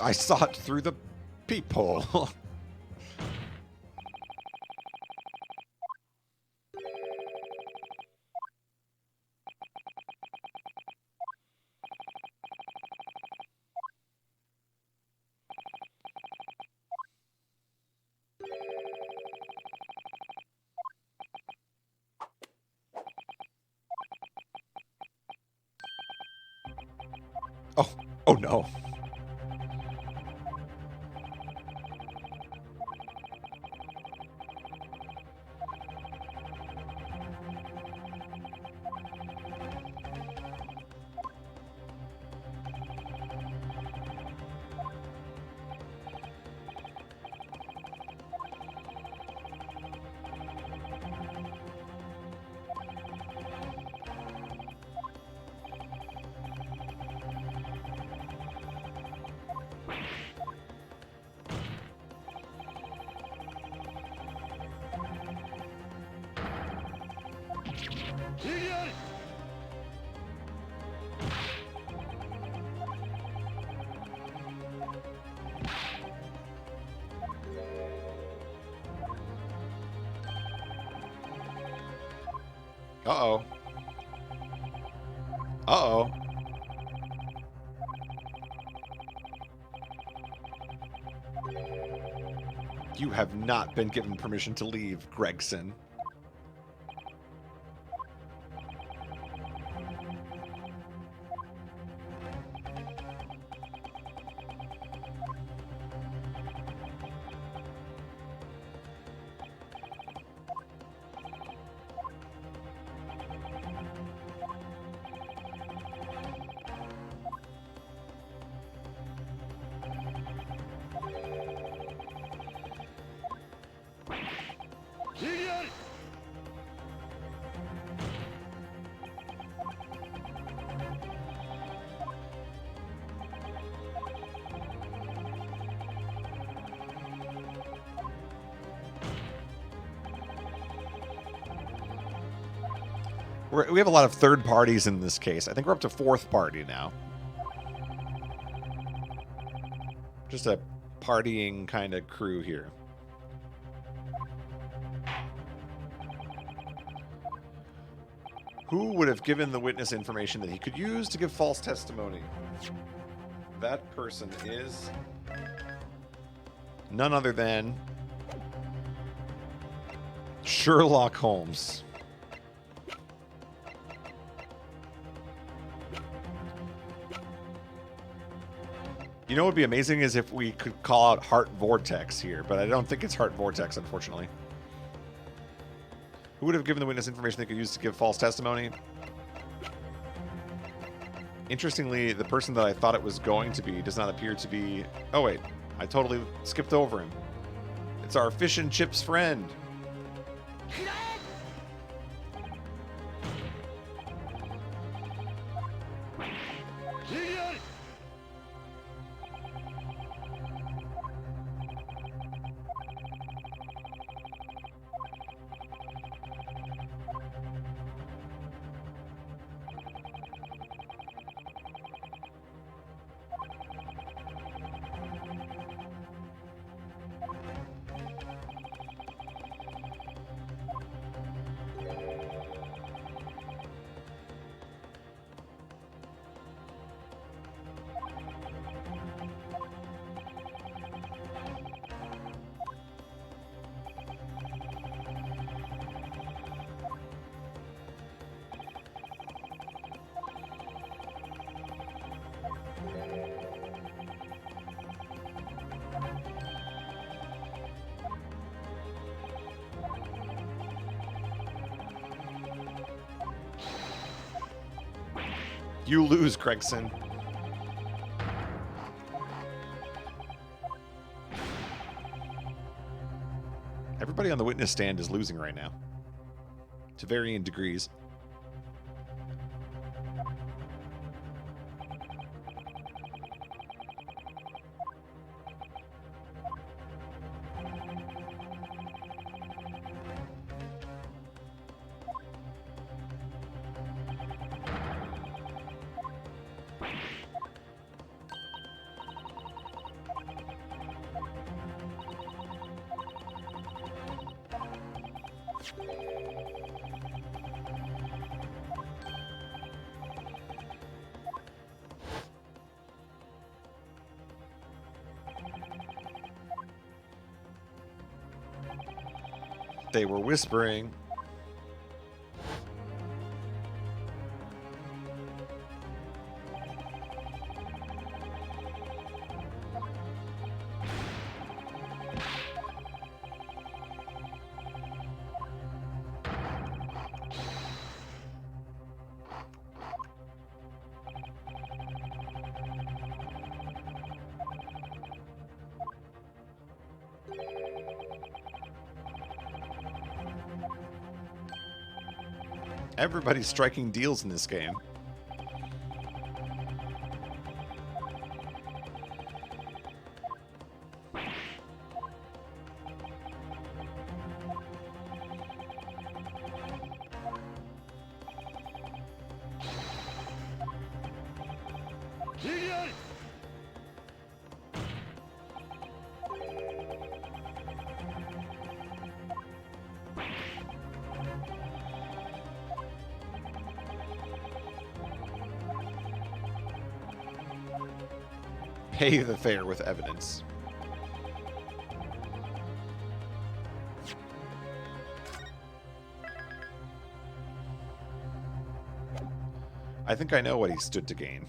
I saw it through the peephole. Oh, oh no. Uh-oh. Uh-oh. You have not been given permission to leave, Gregson. We have a lot of third parties in this case. I think we're up to fourth party now. Just a partying kind of crew here. Who would have given the witness information that he could use to give false testimony? That person is none other than Sherlock Holmes. You know what would be amazing is if we could call out Heart Vortex here, but I don't think it's Heart Vortex, unfortunately. Who would have given the witness information they could use to give false testimony? Interestingly, the person that I thought it was going to be does not appear to be... Oh, wait. I totally skipped over him. It's our fish and chips friend. You lose, Gregson. Everybody on the witness stand is losing right now. To varying degrees. They were whispering. Everybody's striking deals in this game. Pay the fare with evidence. I think I know what he stood to gain.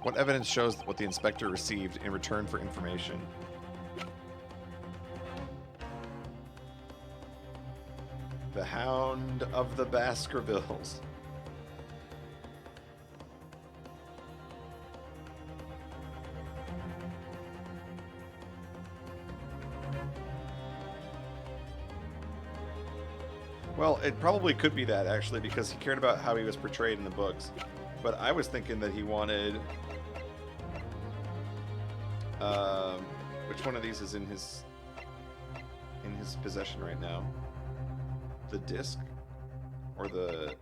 What evidence shows what the inspector received in return for information? The Hound of the Baskervilles. Well, it probably could be that, actually, because he cared about how he was portrayed in the books. But I was thinking that he wanted... which one of these is in his possession right now? The disc or the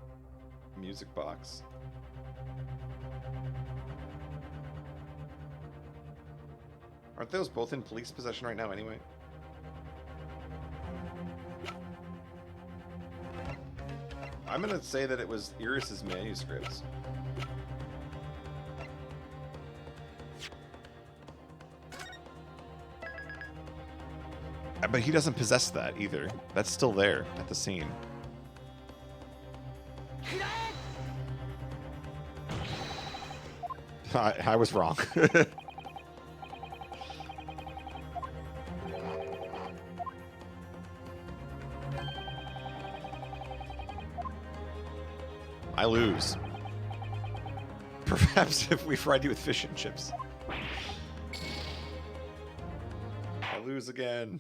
music box? Aren't those both in police possession right now anyway? I'm gonna say that it was Iris's manuscripts. But he doesn't possess that either. That's still there at the scene. I was wrong. I lose. Perhaps if we fried you with fish and chips. I lose again.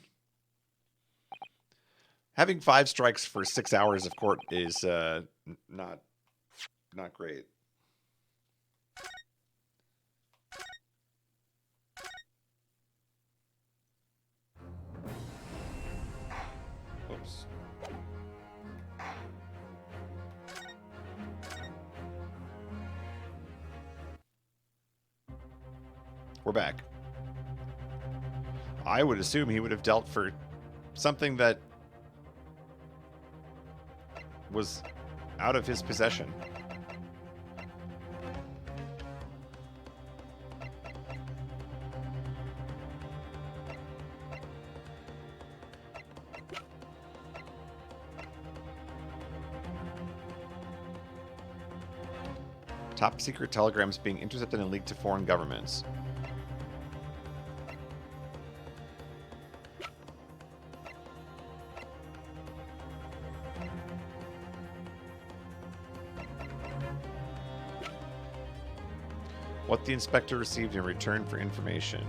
Having 5 strikes for 6 hours of court is not great. Oops. We're back. I would assume he would have dealt for something that was out of his possession. Top secret telegrams being intercepted and leaked to foreign governments. What the inspector received in return for information.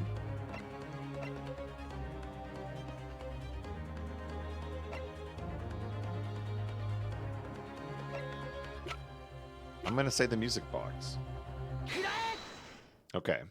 I'm going to say the music box. Okay.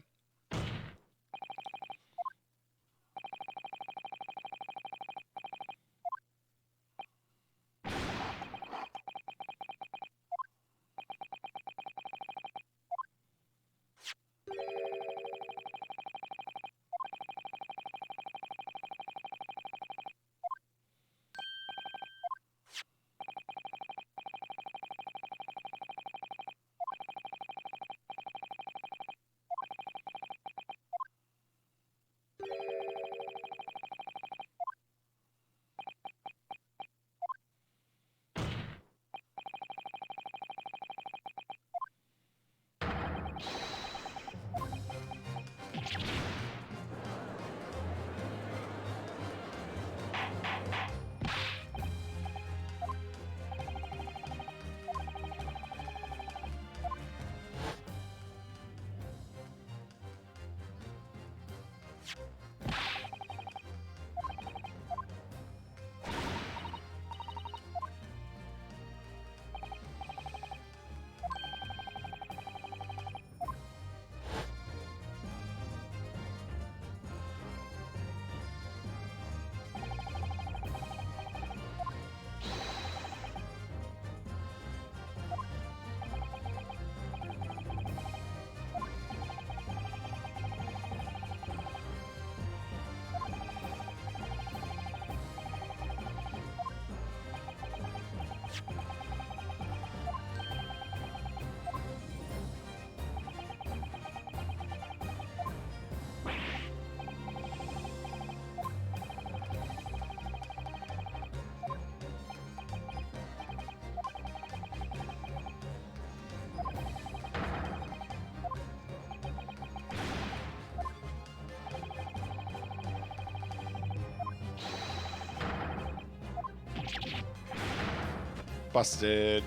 Busted.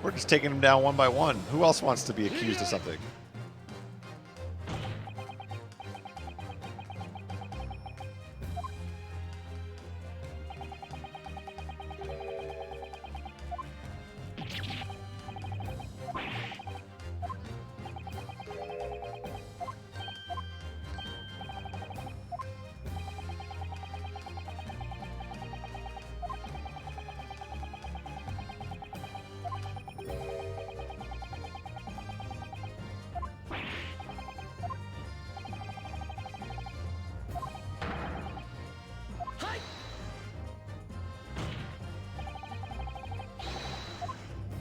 We're just taking them down one by one. Who else wants to be accused of something?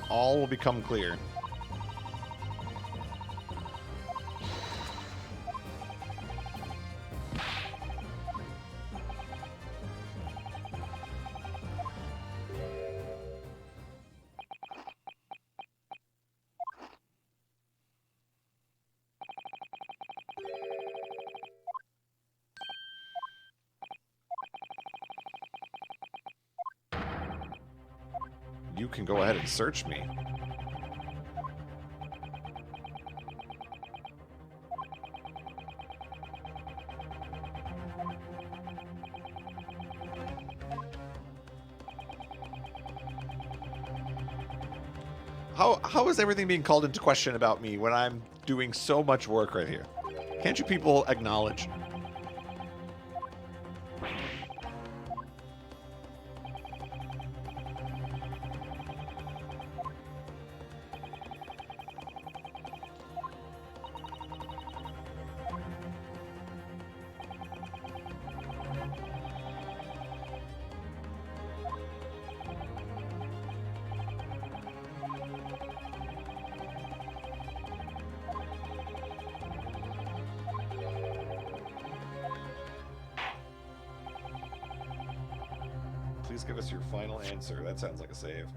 All will become clear. You can go ahead and search me. How is everything being called into question about me when I'm doing so much work right here? Can't you people acknowledge? Please give us your final answer. That sounds like a save.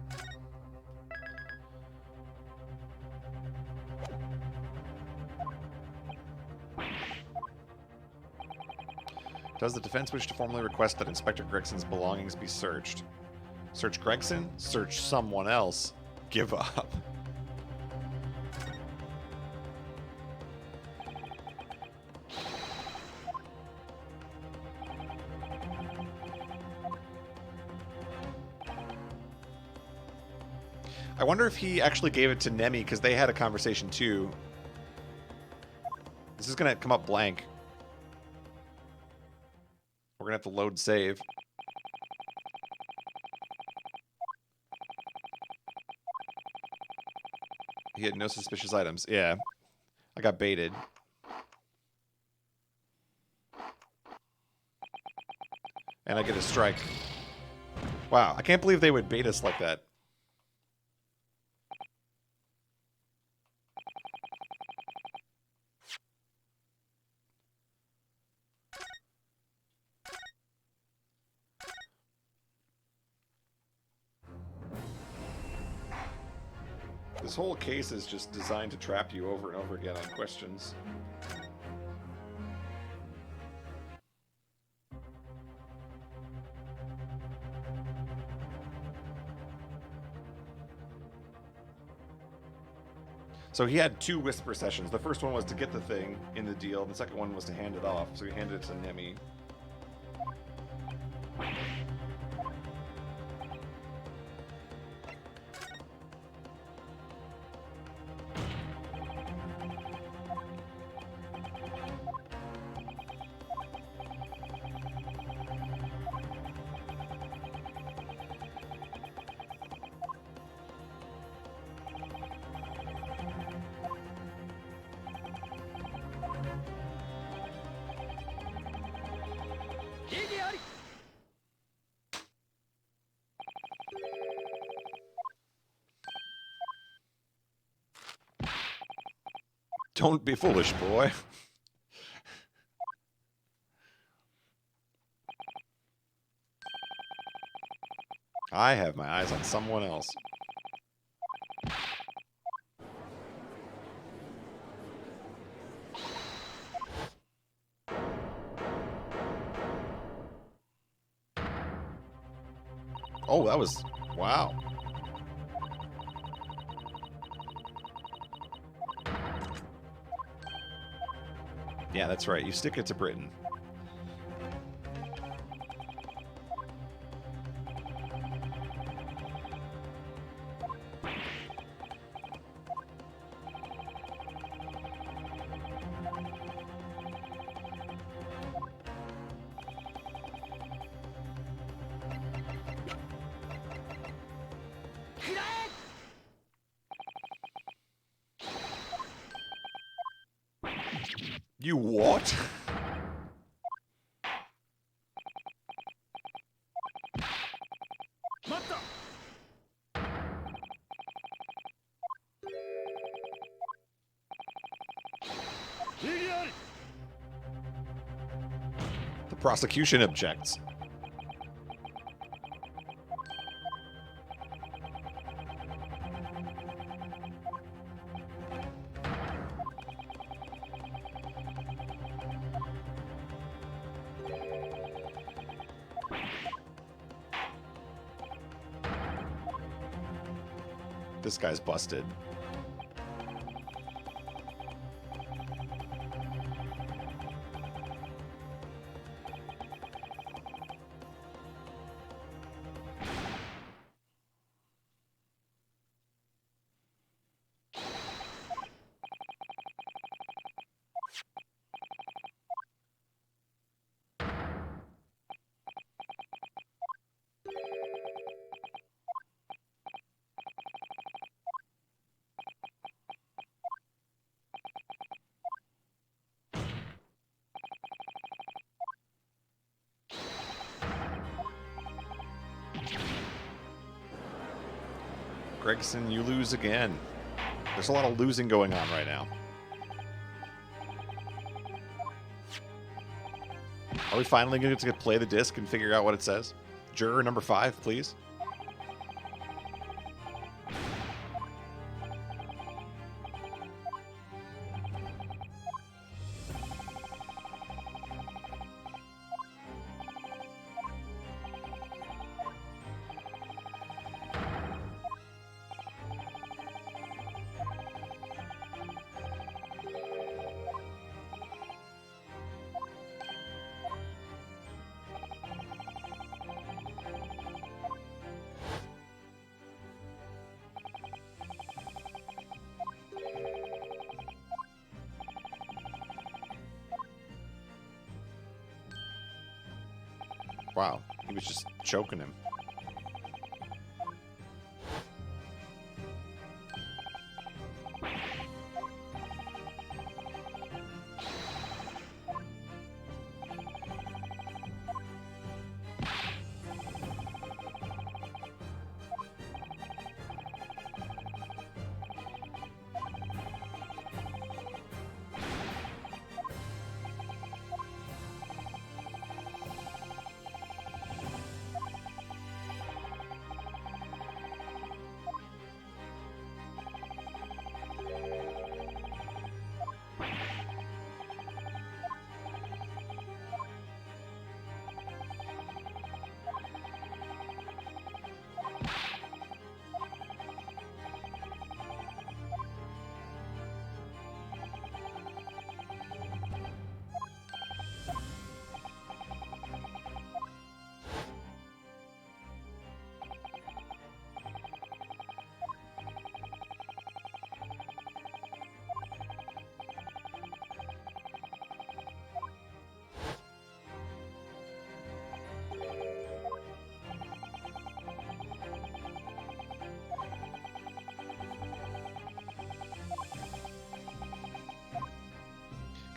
Does the defense wish to formally request that Inspector Gregson's belongings be searched? Search Gregson? Search someone else. Give up. I wonder if he actually gave it to Nemi, because they had a conversation too. This is going to come up blank. We're going to have to load save. He had no suspicious items. Yeah. I got baited. And I get a strike. Wow, I can't believe they would bait us like that. This whole case is just designed to trap you over and over again on questions. So he had 2 whisper sessions. The first one was to get the thing in the deal. The second one was to hand it off. So he handed it to Nemi. Don't be foolish, boy. I have my eyes on someone else. Oh, that was... wow. Yeah, that's right. You stick it to Britain. You what? The prosecution objects. This guy's busted. Gregson, you lose again. There's a lot of losing going on right now. Are we finally going to get to play the disc and figure out what it says? Juror number 5, please. Wow, he was just choking him.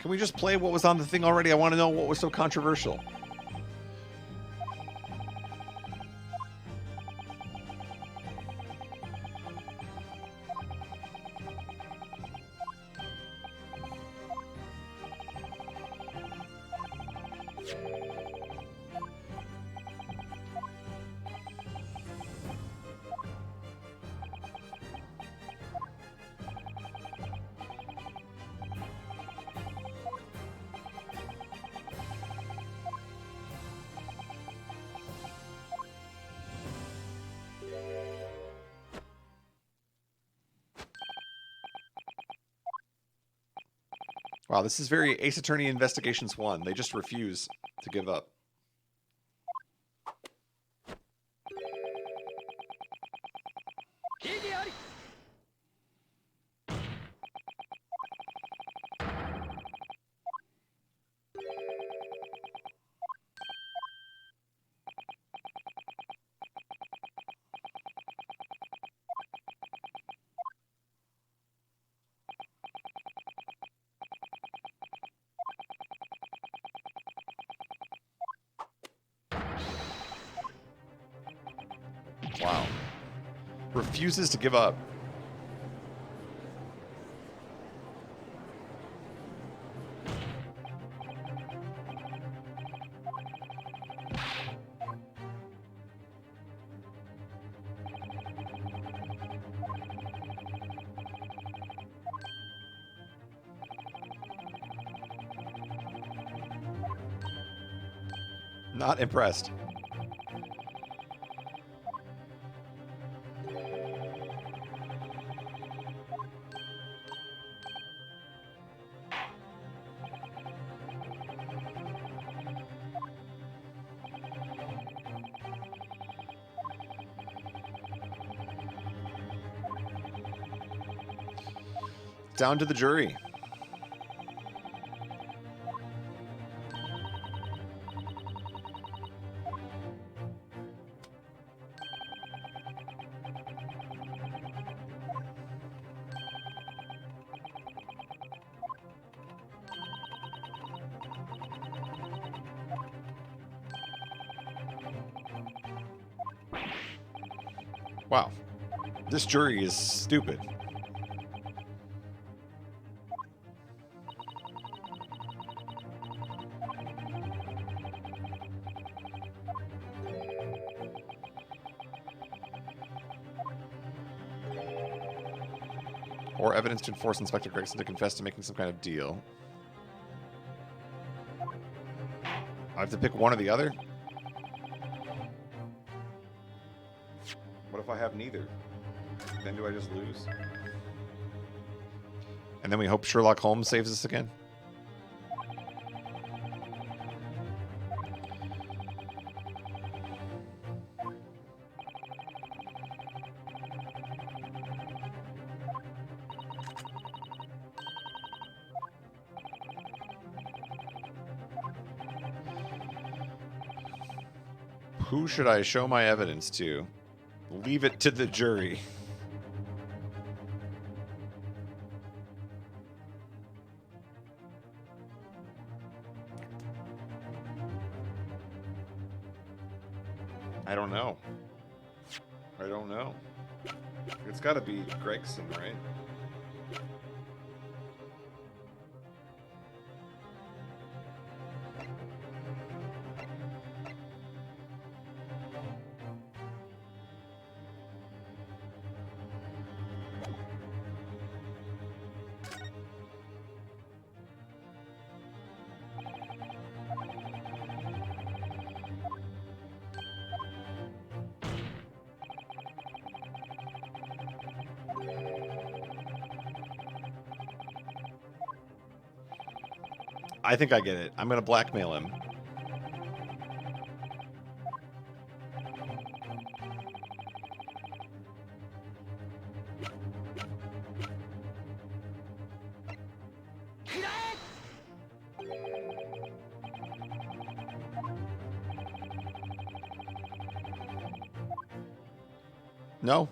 Can we just play what was on the thing already? I want to know what was so controversial. Wow, this is very Ace Attorney Investigations 1. They just refuse to give up. Wow. Refuses to give up. Not impressed. Down to the jury. Wow. This jury is stupid. Or evidence to enforce Inspector Gregson to confess to making some kind of deal. I have to pick one or the other? What if I have neither? Then do I just lose? And then we hope Sherlock Holmes saves us again? Who should I show my evidence to? Leave it to the jury. I don't know. I don't know. It's got to be Gregson, right? I think I get it. I'm going to blackmail him. No.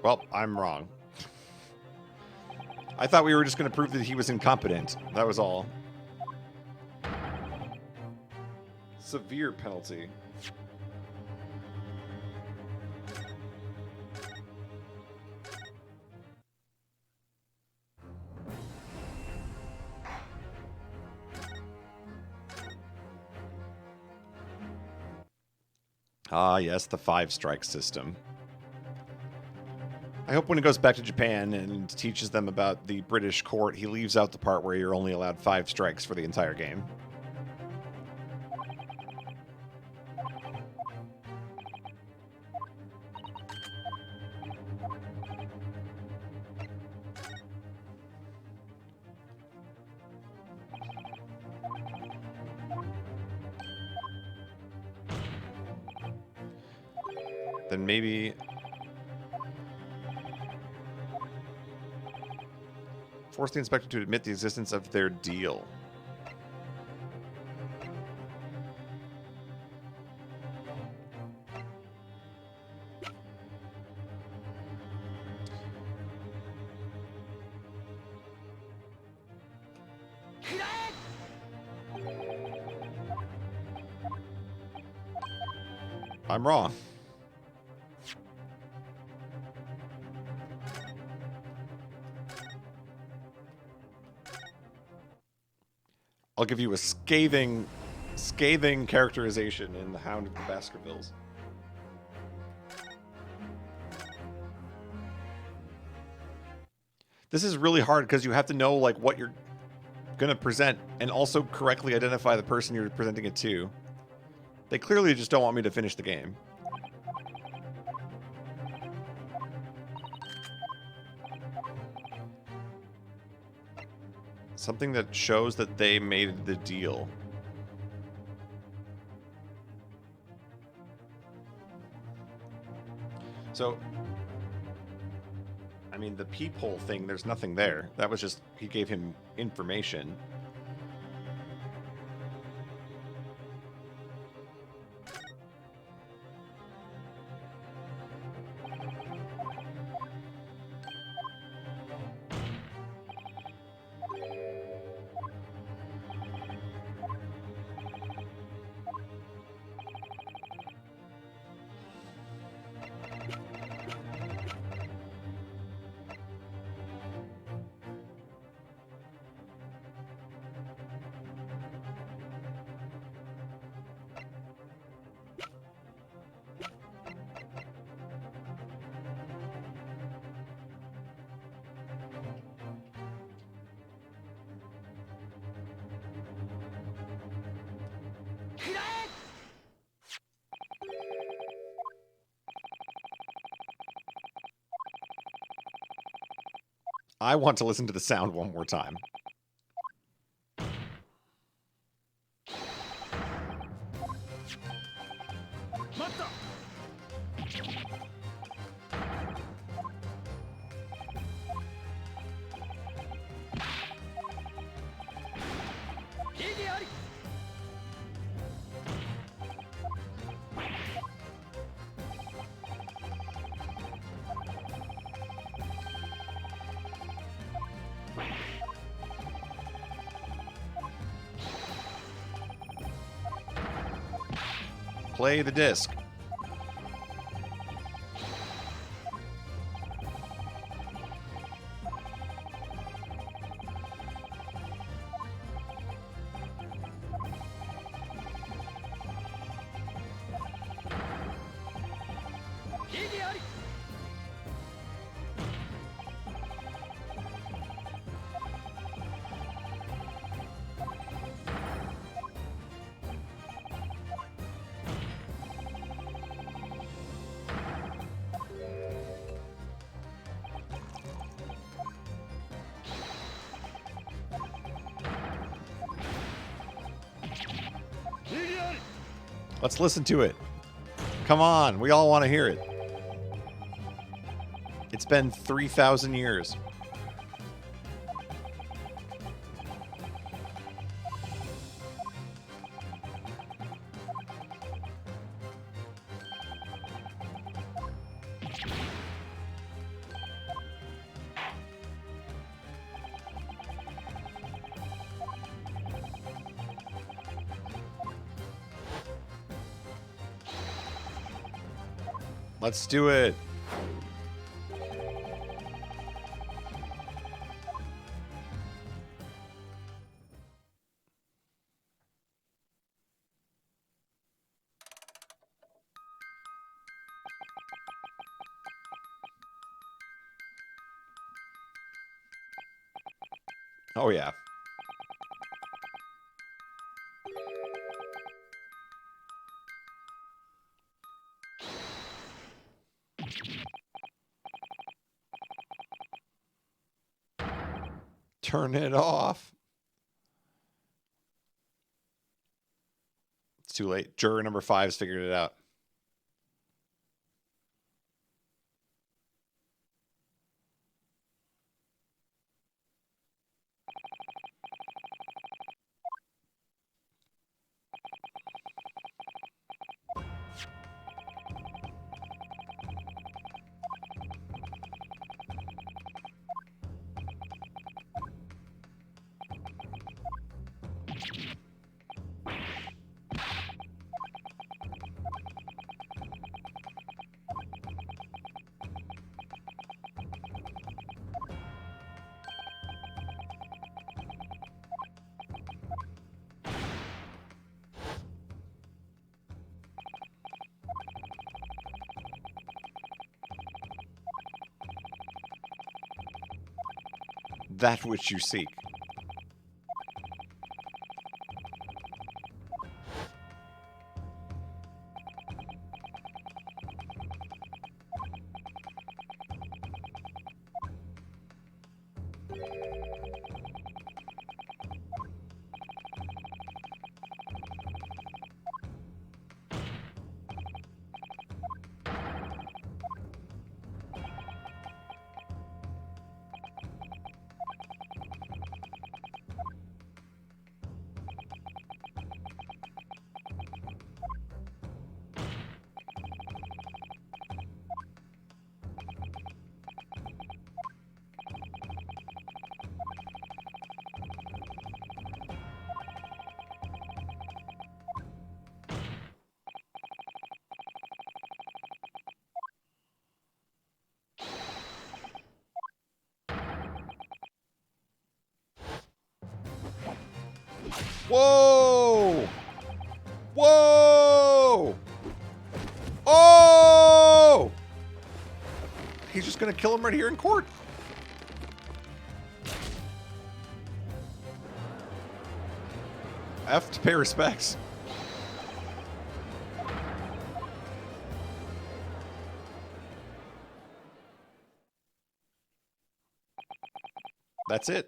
Well, I'm wrong. I thought we were just going to prove that he was incompetent. That was all. Severe penalty. Ah, yes, the 5-strike system. I hope when he goes back to Japan and teaches them about the British court, he leaves out the part where you're only allowed 5 strikes for the entire game. Then maybe... force the inspector to admit the existence of their deal. I'm wrong. I'll give you a scathing characterization in The Hound of the Baskervilles. This is really hard because you have to know like what you're gonna present and also correctly identify the person you're presenting it to. They clearly just don't want me to finish the game. Something that shows that they made the deal. So, I mean, the peephole thing, there's nothing there. That was just, he gave him information. I want to listen to the sound one more time. Play the disc. Let's listen to it. Come on, we all want to hear it. It's been 3,000 years. Let's do it. Oh, yeah. Turn it off. It's too late. Juror number 5's figured it out. That which you seek. Whoa! Whoa! Oh! He's just gonna kill him right here in court. F to pay respects. That's it.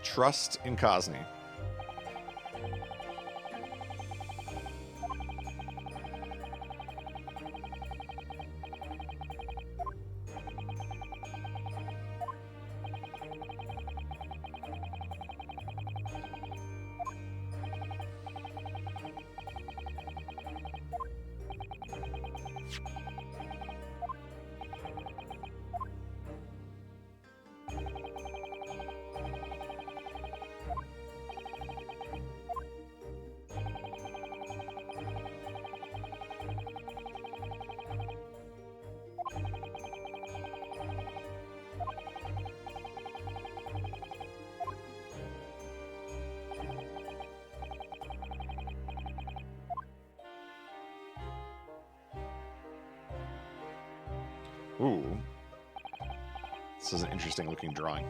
Trust in Cosney. Ooh. This is an interesting looking drawing.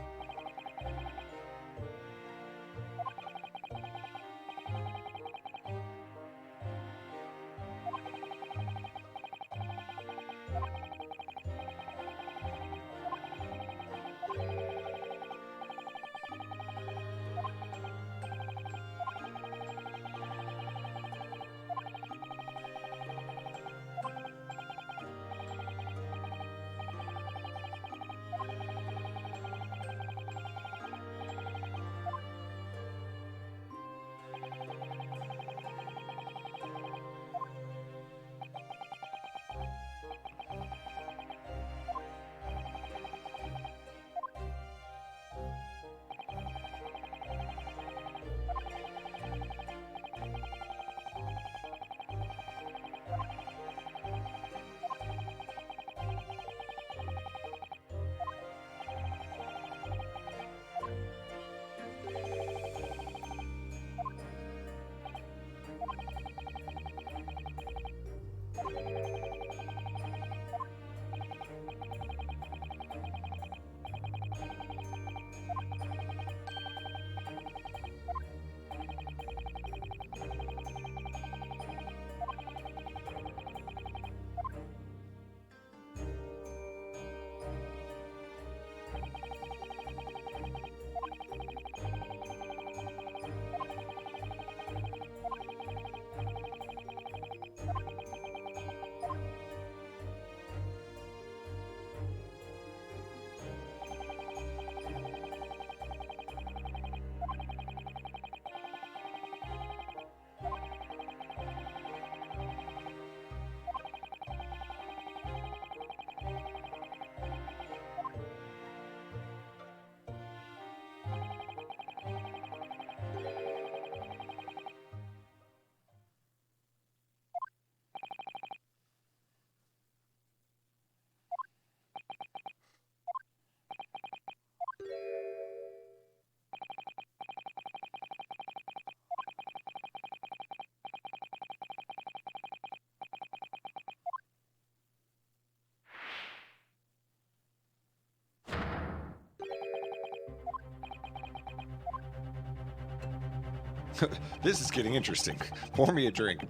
This is getting interesting. Pour me a drink.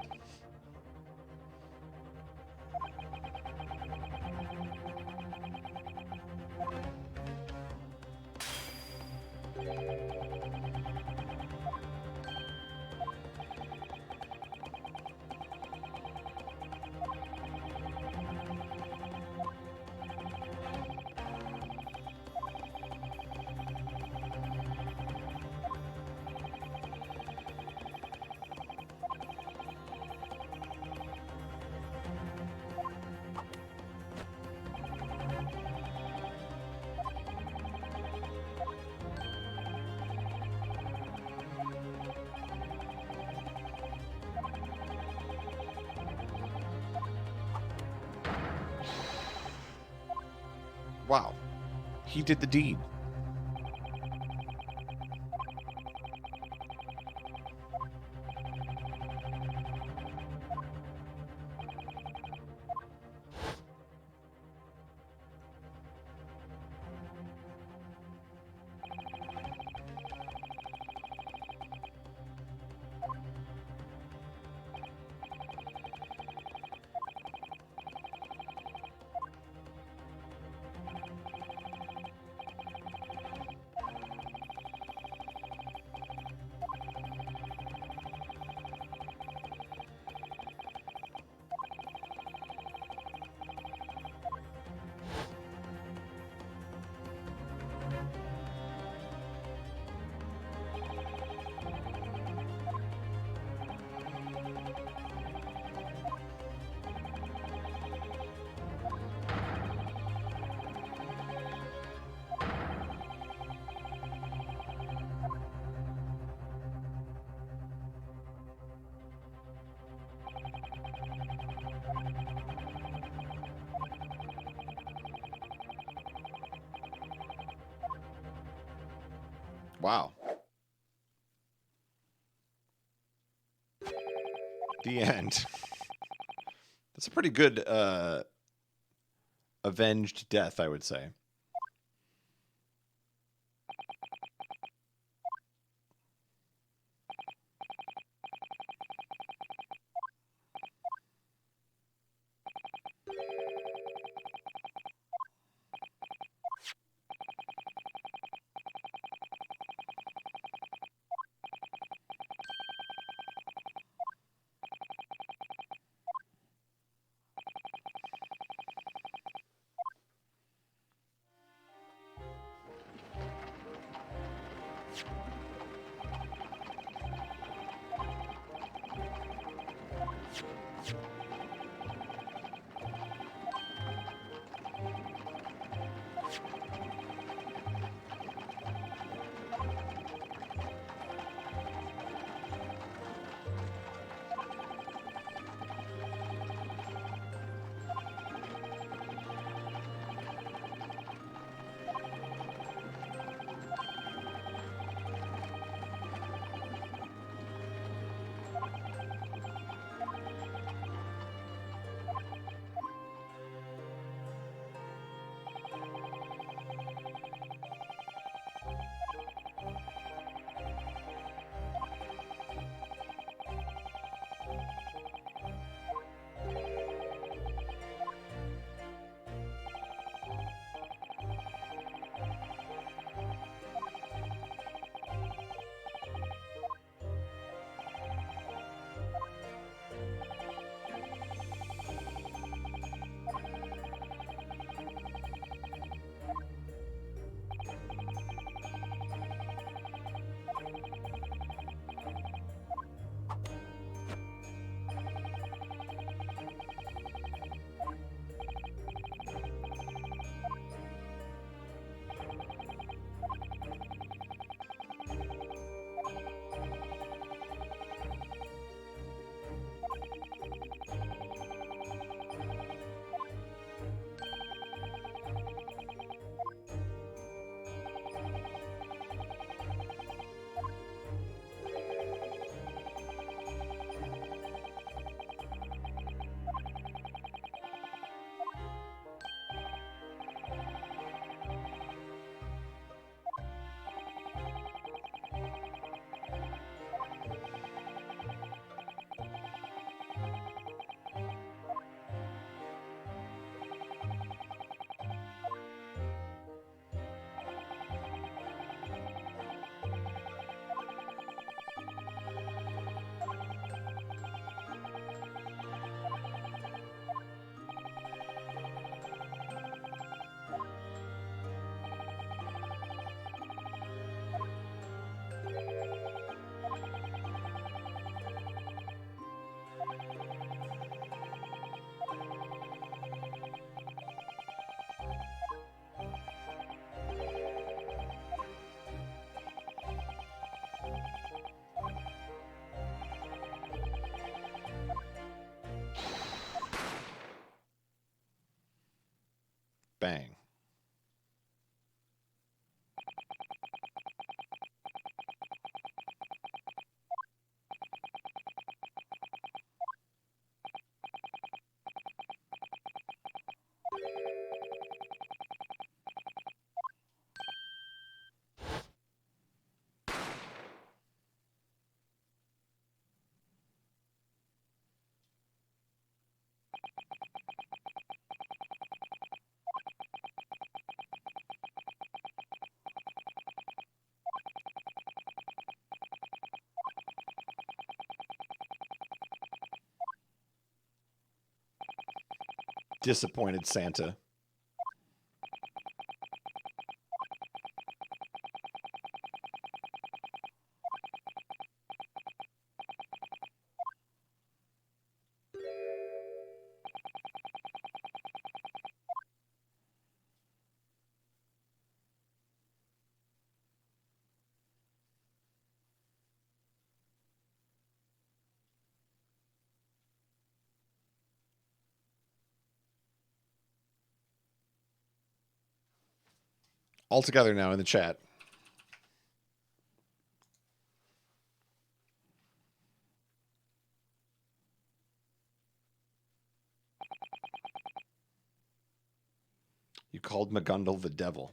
Wow. He did the deed. Wow. The end. That's a pretty good avenged death, I would say. Bang. Disappointed Santa. All together now in the chat. called McGundle the devil.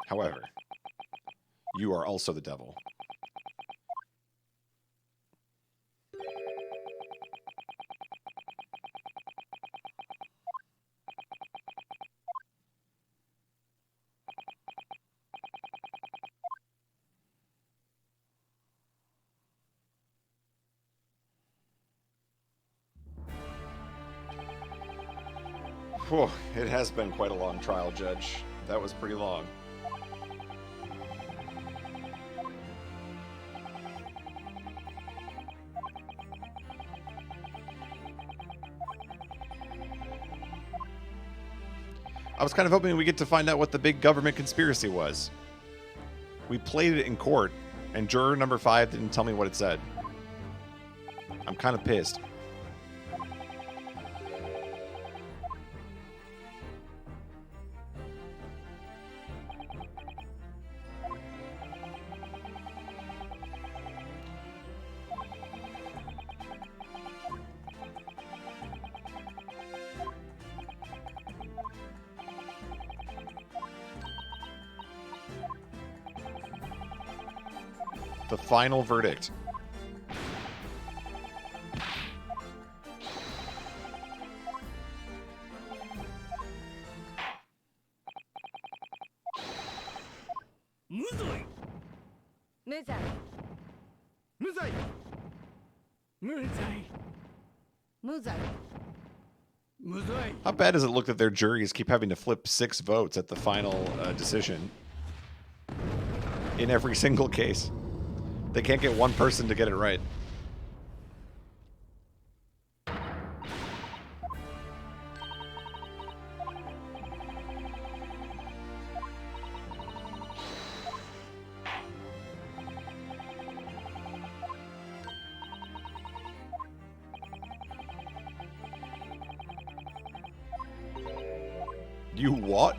However, you are also the devil. Whew, it has been quite a long trial, Judge. That was pretty long. I was kind of hoping we get to find out what the big government conspiracy was. We played it in court, and juror number 5 didn't tell me what it said. I'm kind of pissed. The final verdict. Muzoi. 無罪 Muzai. Muzai. 無罪 Muzai. How bad does it look that their juries keep having to flip 6 votes at the final decision? In every single case. They can't get one person to get it right. You what?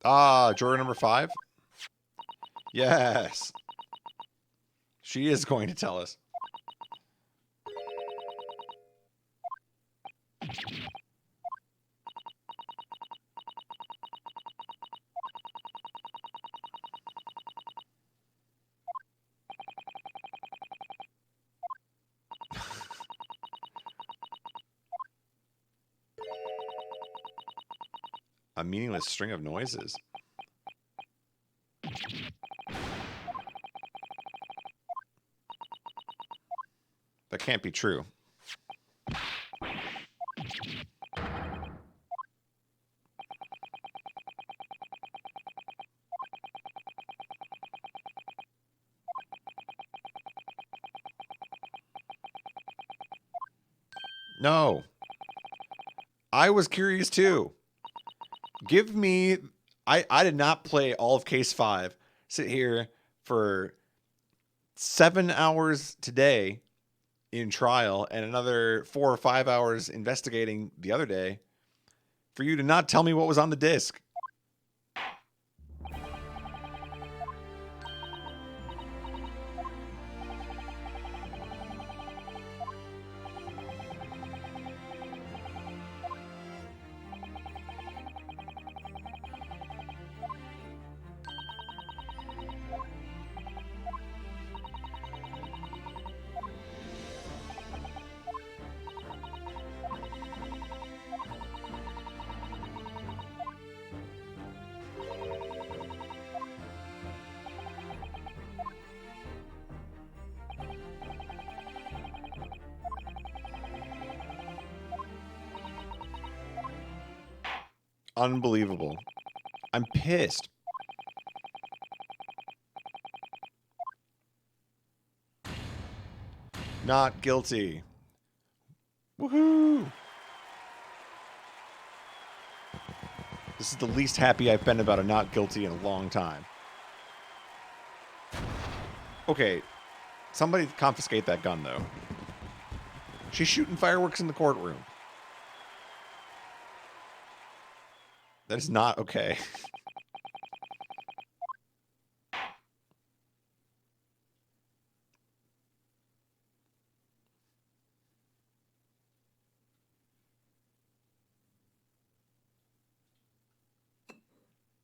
Ah, juror number 5? Yes. She is going to tell us. A meaningless string of noises. That can't be true. No. I was curious too. Give me... I did not play all of Case 5. Sit here for 7 hours today in trial and another 4 or 5 hours investigating the other day for you to not tell me what was on the disc. Unbelievable. I'm pissed. Not guilty. Woohoo! This is the least happy I've been about a not guilty in a long time. Okay, somebody confiscate that gun, though. She's shooting fireworks in the courtroom. That is not okay.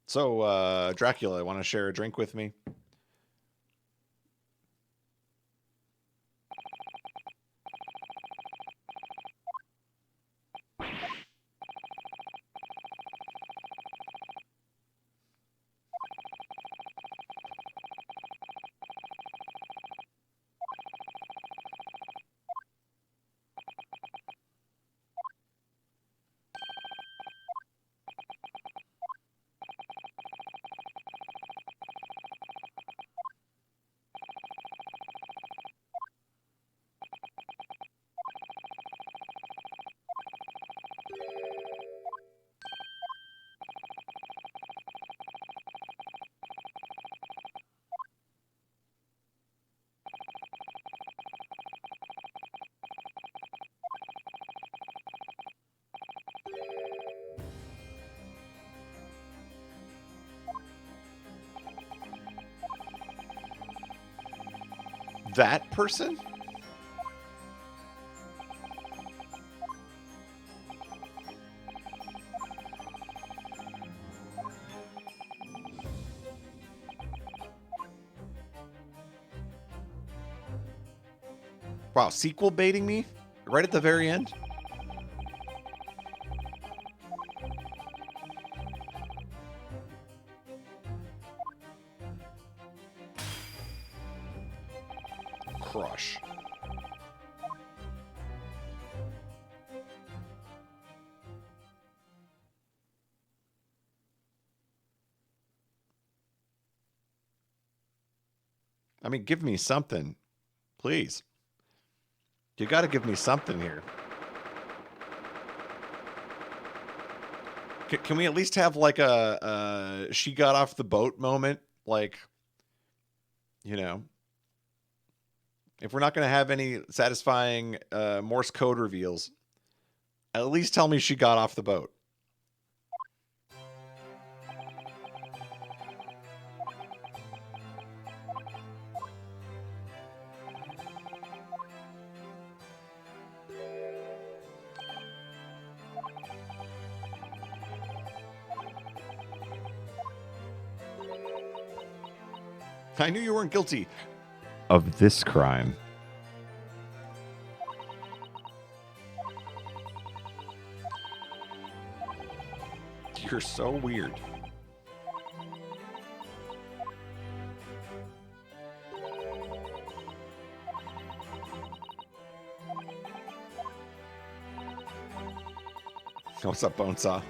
So, Dracula, want to share a drink with me? That person? Wow, sequel baiting me? Right at the very end? Crush. I mean, give me something. Please. You gotta give me something here. Can we at least have like a she got off the boat moment? Like, you know, if we're not going to have any satisfying Morse code reveals, at least tell me she got off the boat. I knew you weren't guilty of this crime. You're so weird. What's up, Bonesaw?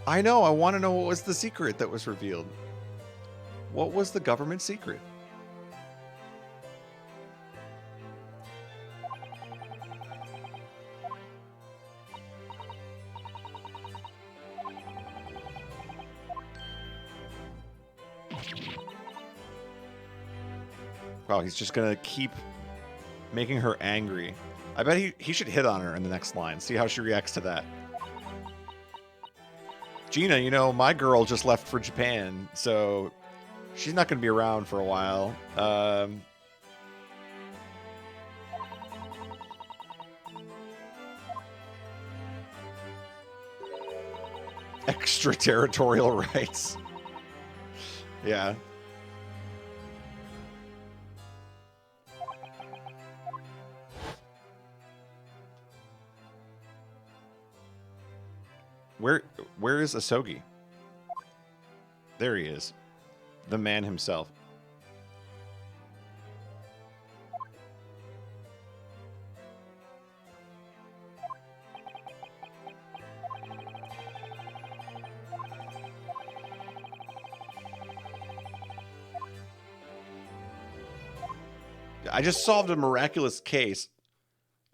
I know. I want to know what was the secret that was revealed. What was the government secret? Wow, he's just going to keep making her angry. I bet he should hit on her in the next line. See how she reacts to that. Gina, you know, my girl just left for Japan, so she's not going to be around for a while. Extraterritorial rights. Yeah. Where is Asogi? There he is. The man himself. I just solved a miraculous case.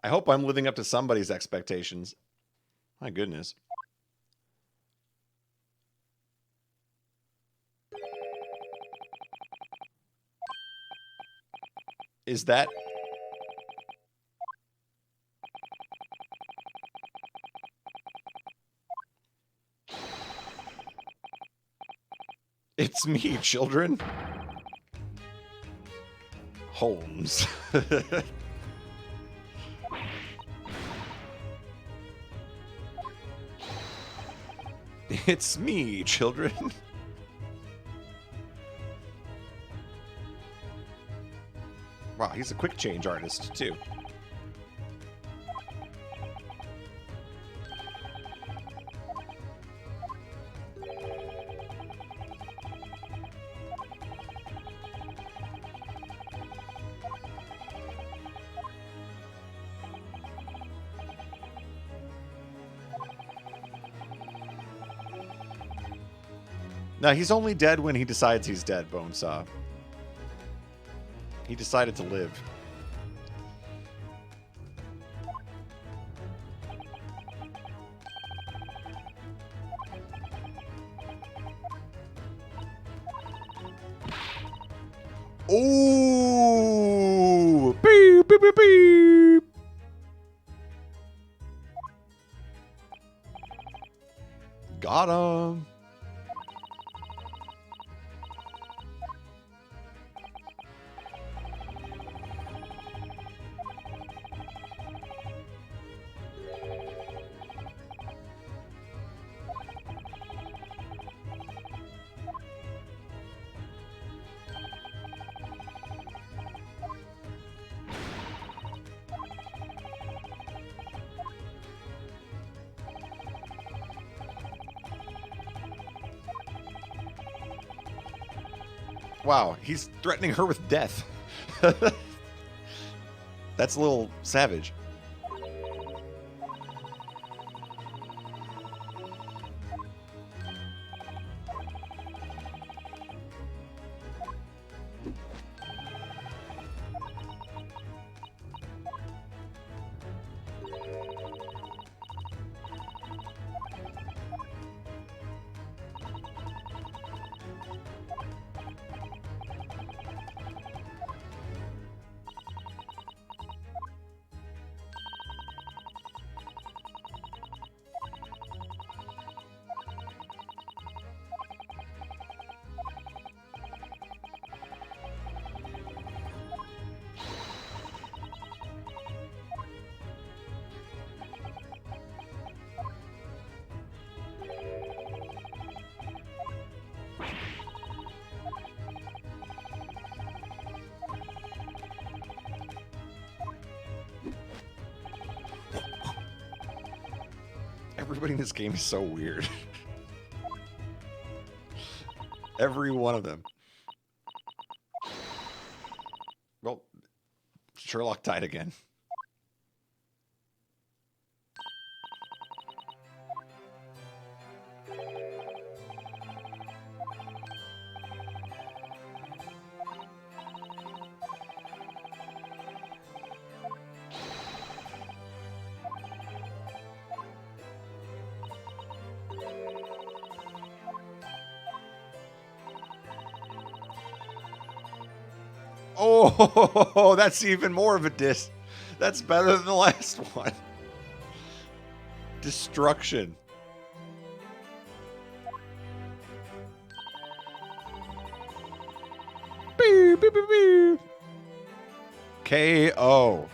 I hope I'm living up to somebody's expectations. My goodness. Is that... It's me, children. Holmes. It's me, children. Wow, he's a quick change artist, too. No, he's only dead when he decides he's dead, Bonesaw. He decided to live. Ooh! Beep, beep, beep, beep. Got him. Wow, he's threatening her with death. That's a little savage. Everybody in this game is so weird. Every one of them. Well, Sherlock died again. Oh, that's even more of a diss. That's better than the last one. Destruction. Beep, beep, beep, beep. KO.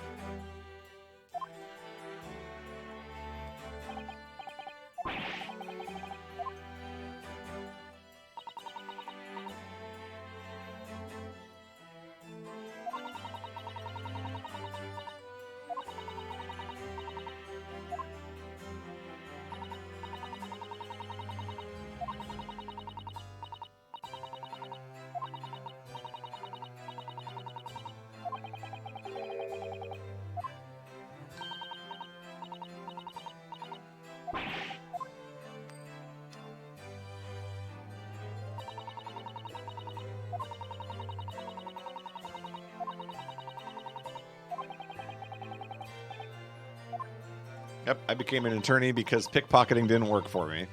Yep, I became an attorney because pickpocketing didn't work for me.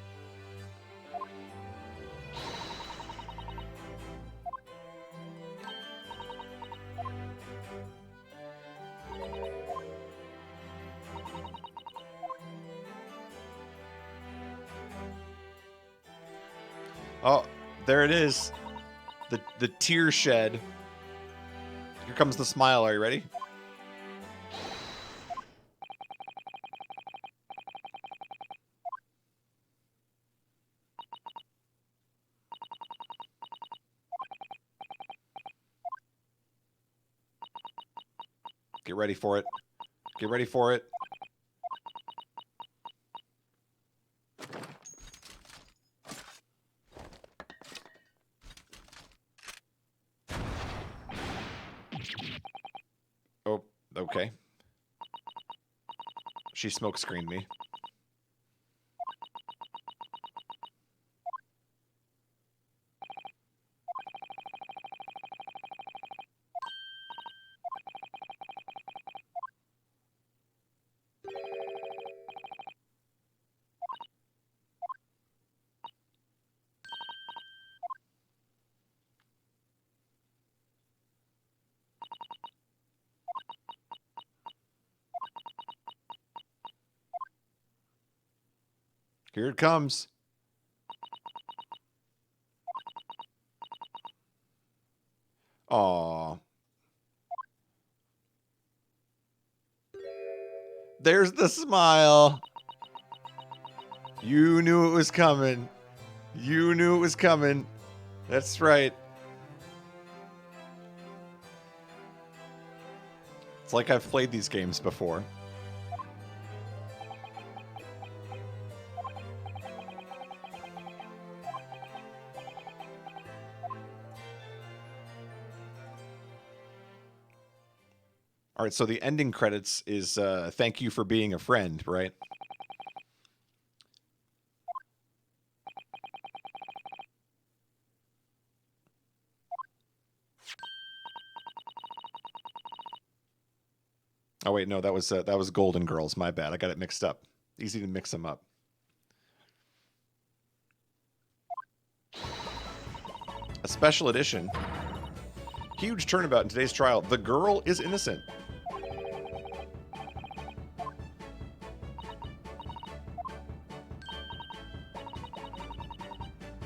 Oh, there it is. The tear shed. Here comes the smile. Are you ready? Get ready for it. Get ready for it. Oh, okay. She smoke screened me. Here it comes. Aw. There's the smile. You knew it was coming. You knew it was coming. That's right. It's like I've played these games before. All right, so the ending credits is thank you for being a friend, right? Oh wait, no, that was Golden Girls. My bad. I got it mixed up. Easy to mix them up. A special edition. Huge turnabout in today's trial. The girl is innocent.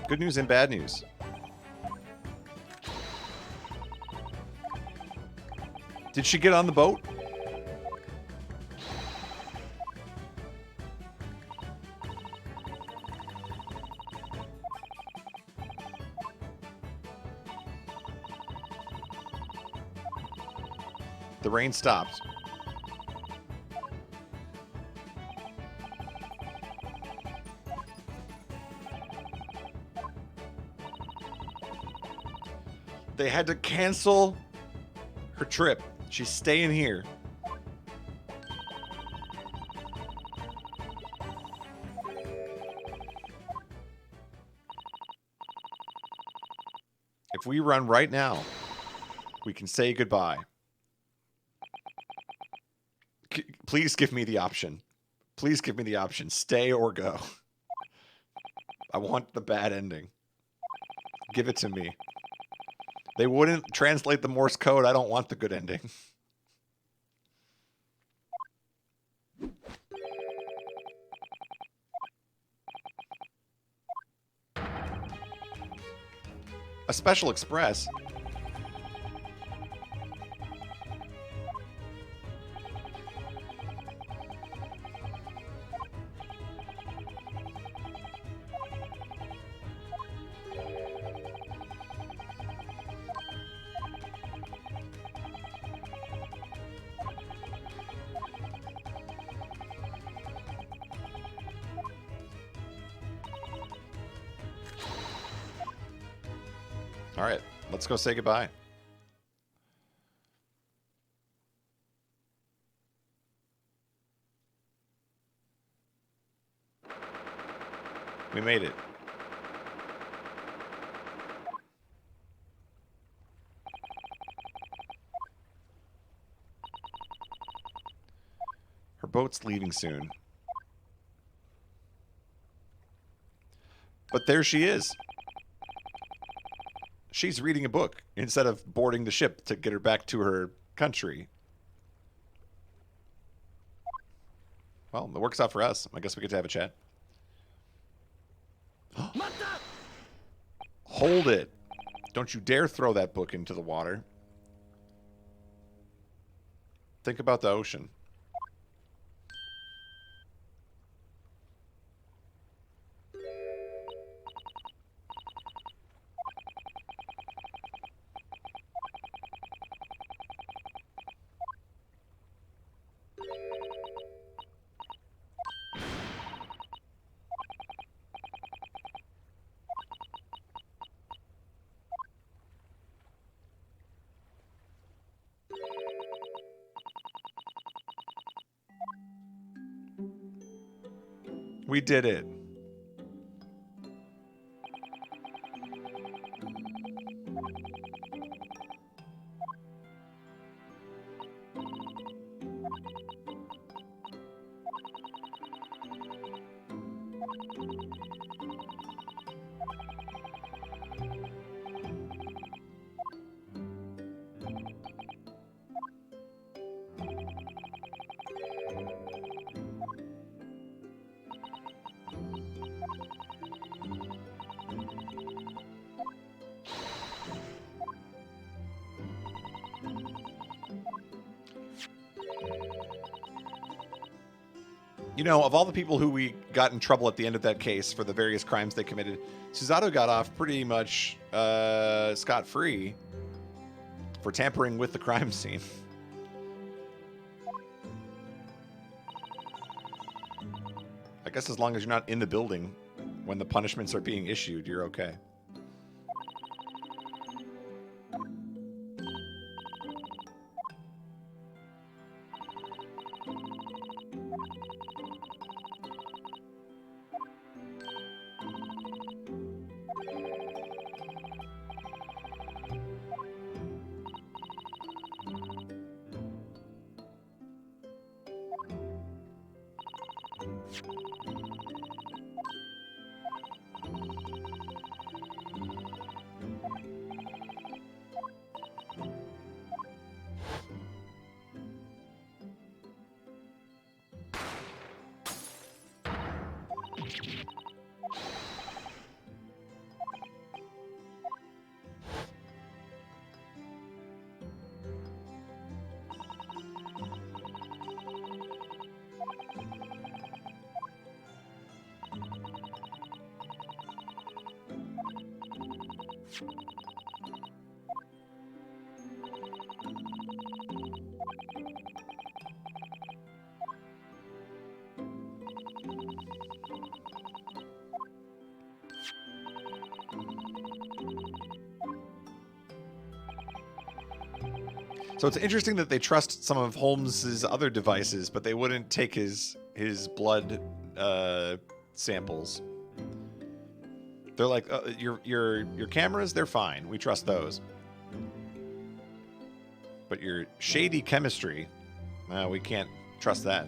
Good news and bad news. Did she get on the boat? The rain stopped. They had to cancel her trip. She's staying here. If we run right now, we can say goodbye. Please give me the option. Please give me the option. Stay or go. I want the bad ending. Give it to me. They wouldn't translate the Morse code. I don't want the good ending. A special express. All right, let's go say goodbye. We made it. Her boat's leaving soon. But there she is. She's reading a book instead of boarding the ship to get her back to her country. Well, it works out for us. I guess we get to have a chat. Hold it. Don't you dare throw that book into the water. Think about the ocean. We did it. You know, of all the people who we got in trouble at the end of that case for the various crimes they committed, Susato got off pretty much scot-free for tampering with the crime scene. I guess as long as you're not in the building when the punishments are being issued, you're okay. So it's interesting that they trust some of Holmes's other devices, but they wouldn't take his blood samples. They're like, your cameras, they're fine. We trust those. But your shady chemistry, we can't trust that.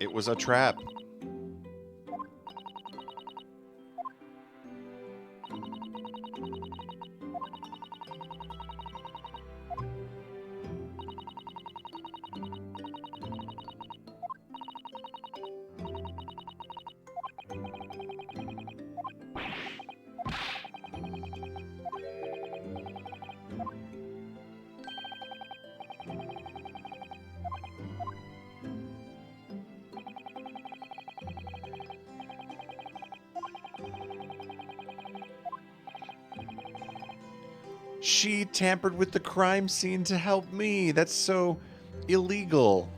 It was a trap. She tampered with the crime scene to help me. That's so illegal.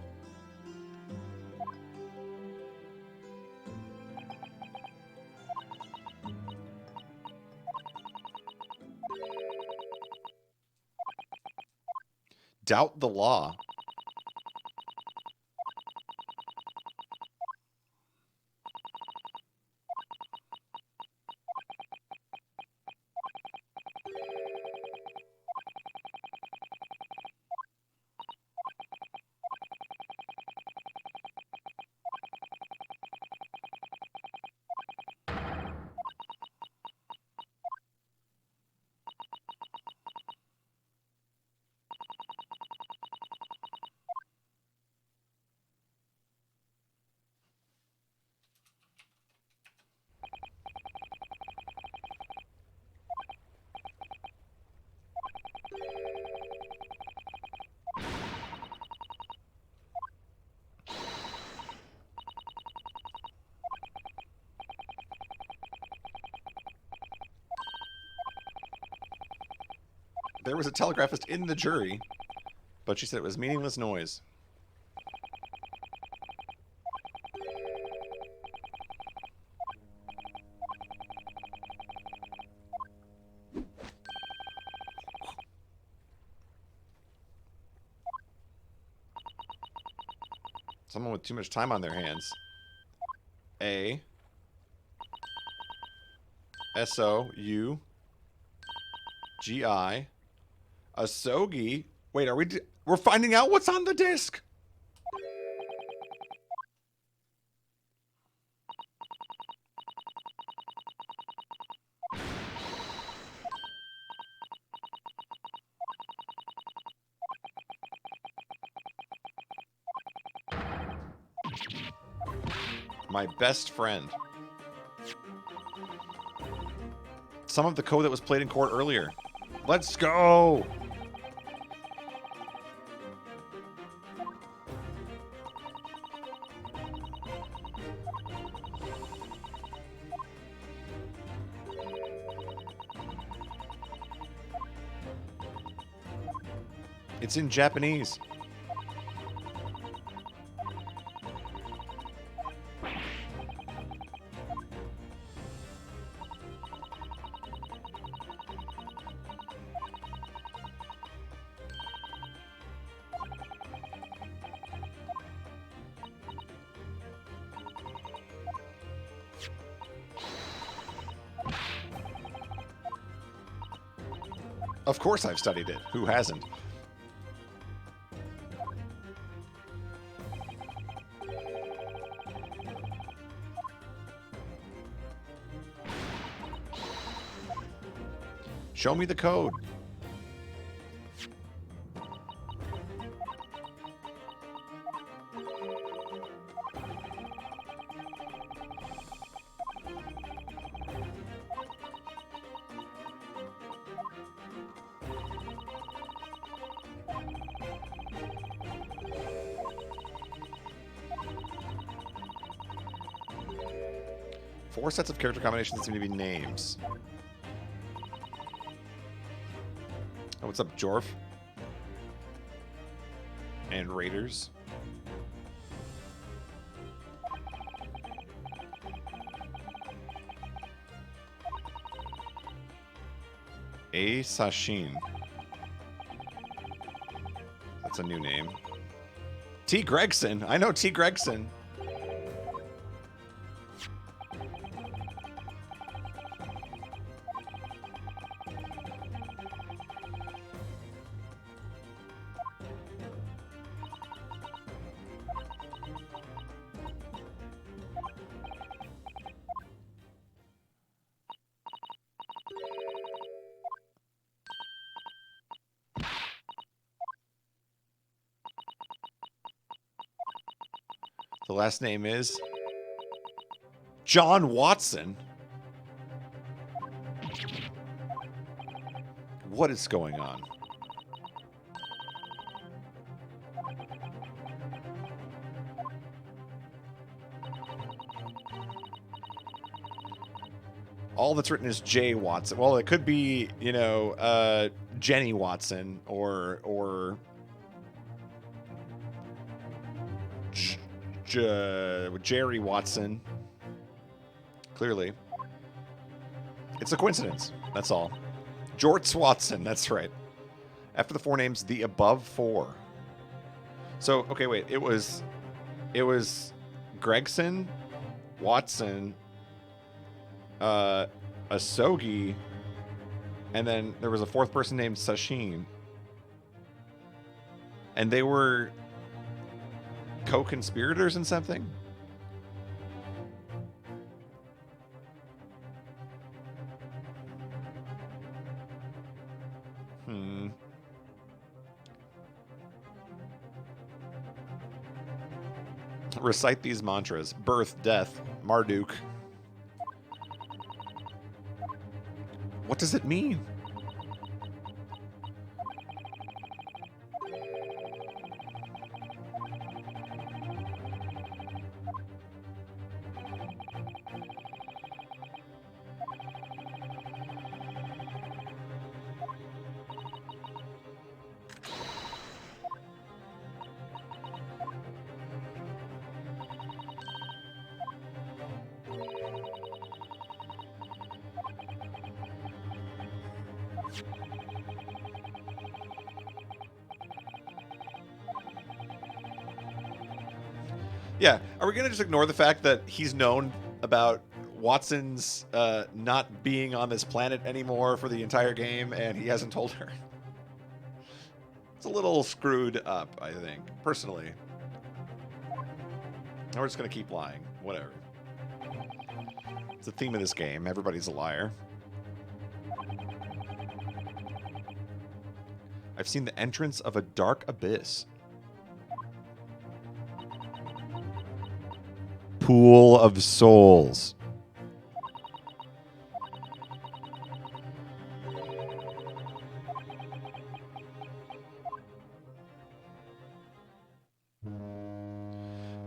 Doubt the law. There was a telegraphist in the jury, but she said it was meaningless noise. Someone with too much time on their hands. A. S-O-U. G-I. Asogi. Wait, we're finding out what's on the disc? My best friend. Some of the code that was played in court earlier. Let's go! It's in Japanese. Of course I've studied it. Who hasn't? Show me the code. Four sets of character combinations seem to be names. Oh, what's up, Jorf? And Raiders. A Sashin. That's a new name. T. Gregson. I know T. Gregson. last name is John Watson. What is going on? All that's written is J. Watson. Well, it could be, you know, Jenny Watson or Jerry Watson. Clearly. It's a coincidence. That's all. Jorts Watson. That's right. After the four names, the above four. So, okay, wait. It was Gregson, Watson, Asogi, and then there was a fourth person named Sashin. And they were co-conspirators in something? Recite these mantras. Birth, death, Marduk. What does it mean? Yeah, are we going to just ignore the fact that he's known about Watson's not being on this planet anymore for the entire game, and he hasn't told her? It's a little screwed up, I think, personally. And we're just going to keep lying. Whatever. It's the theme of this game. Everybody's a liar. I've seen the entrance of a dark abyss. Pool of Souls.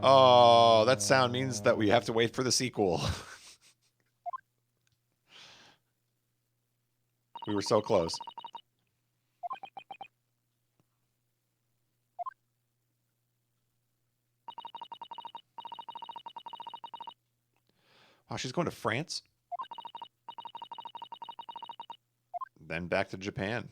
Oh, that sound means that we have to wait for the sequel. We were so close. Wow, she's going to France? Then back to Japan.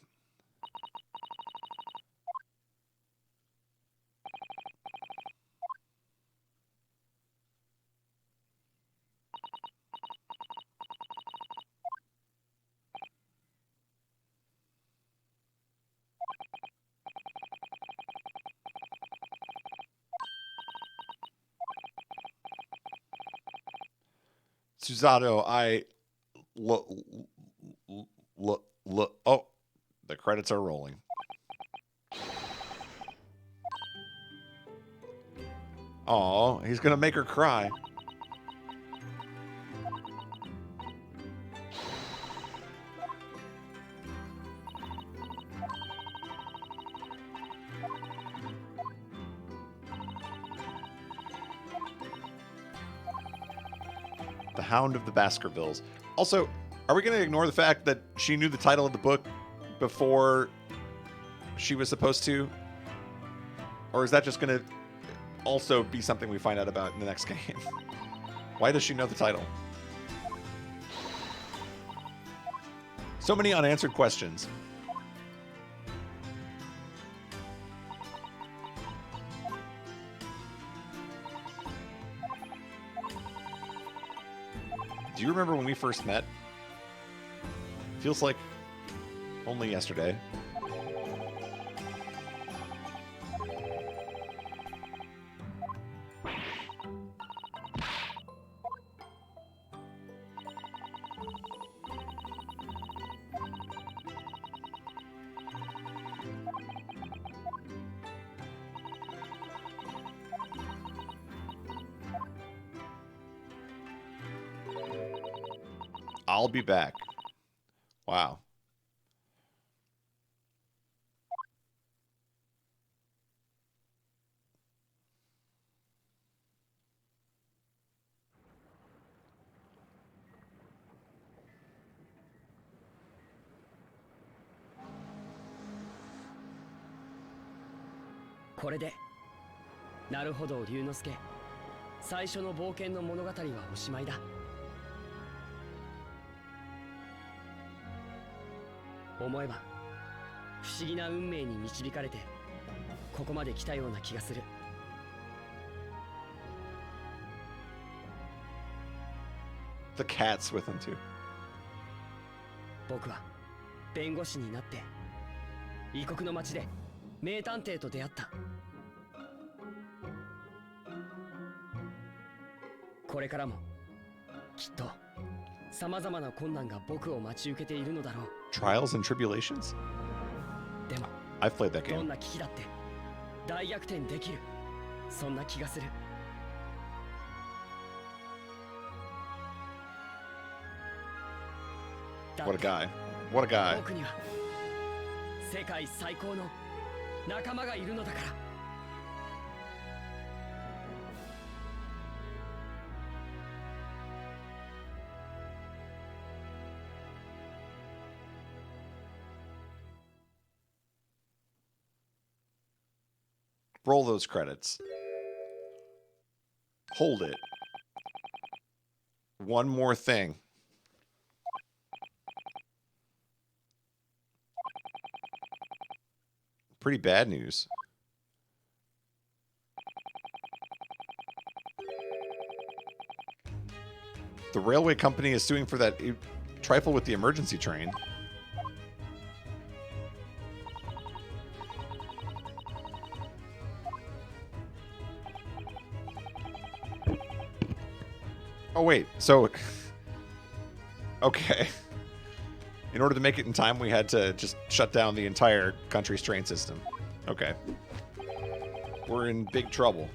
Susato, oh, the credits are rolling. Oh, he's gonna make her cry. The Hound of the Baskervilles. Also, are we going to ignore the fact that she knew the title of the book before she was supposed to? Or is that just going to also be something we find out about in the next game? Why does she know the title? So many unanswered questions. Do you remember when we first met? Feels like only yesterday. I'll be back. Wow.これでなるほど龍之介最初の冒険の物語はおしまいだ思えば不思議な運命に導かれてここまで来たような気がする The cat's with him too. 僕は弁護士になって異国の街で名探偵と出会ったこれからもきっと様々な困難が僕を待ち受けているのだろう Trials and tribulations? でも I've played that どん game. な危機だって大逆転できるそんな気がするだっ What a て guy. What a guy. 僕には世界最高の仲間がいるのだから Roll those credits. Hold it. One more thing. Pretty bad news. The railway company is suing for that trifle with the emergency train. Oh, wait. So, okay. In order to make it in time, we had to just shut down the entire country's train system. Okay. We're in big trouble.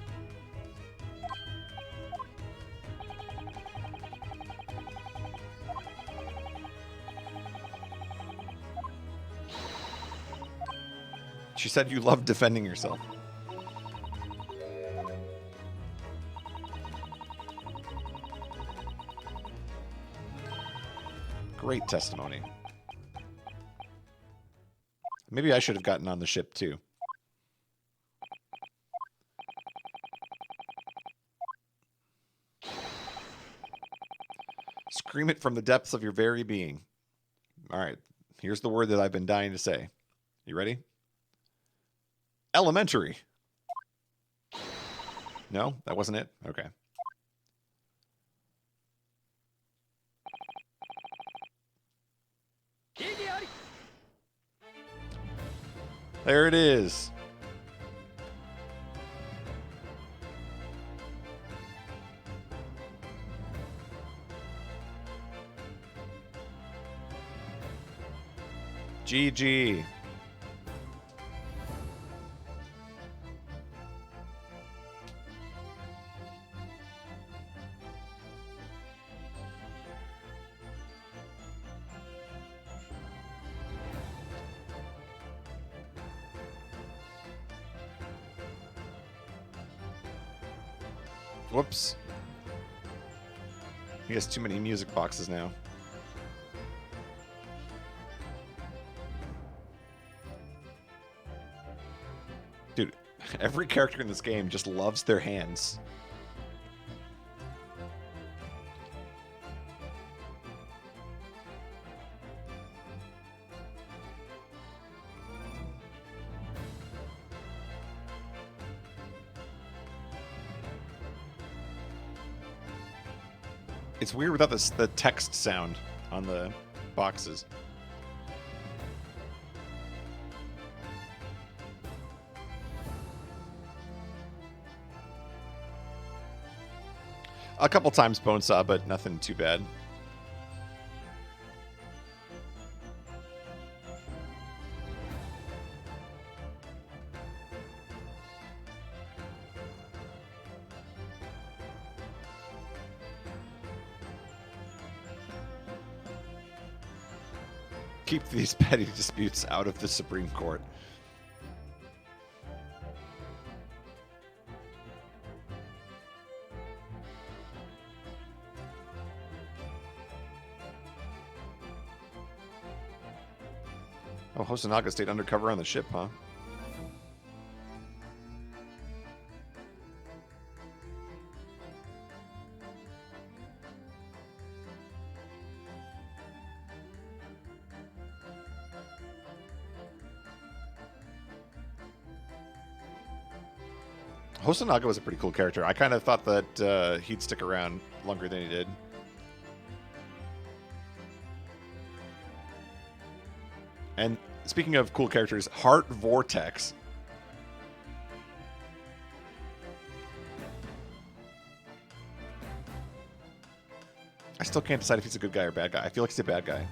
She said you love defending yourself. Great testimony. Maybe I should have gotten on the ship too. Scream it from the depths of your very being. All right, here's the word that I've been dying to say. You ready? Elementary. No, that wasn't it? Okay. There it is. GG. Whoops. He has too many music boxes now. Dude, every character in this game just loves their hands. It's weird without the text sound on the boxes. A couple times Bonesaw, but nothing too bad. keep these petty disputes out of the Supreme Court. Oh, Hosonaga stayed undercover on the ship, huh? Hosonaga was a pretty cool character. I kind of thought that he'd stick around longer than he did. And speaking of cool characters, Heart Vortex. I still can't decide if he's a good guy or bad guy. I feel like he's a bad guy.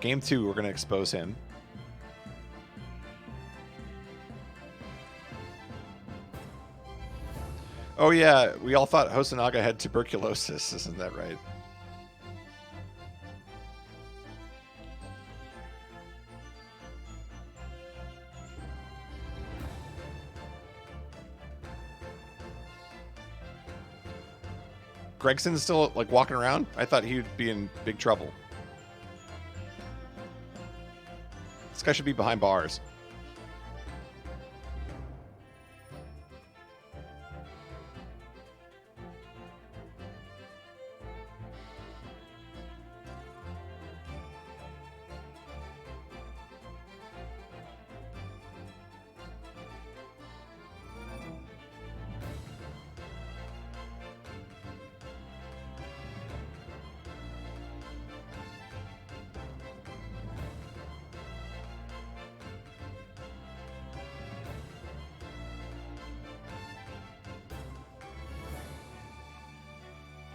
Game 2, we're going to expose him. Oh yeah, we all thought Hosonaga had tuberculosis, isn't that right? Gregson's still like walking around? I thought he'd be in big trouble. This guy should be behind bars.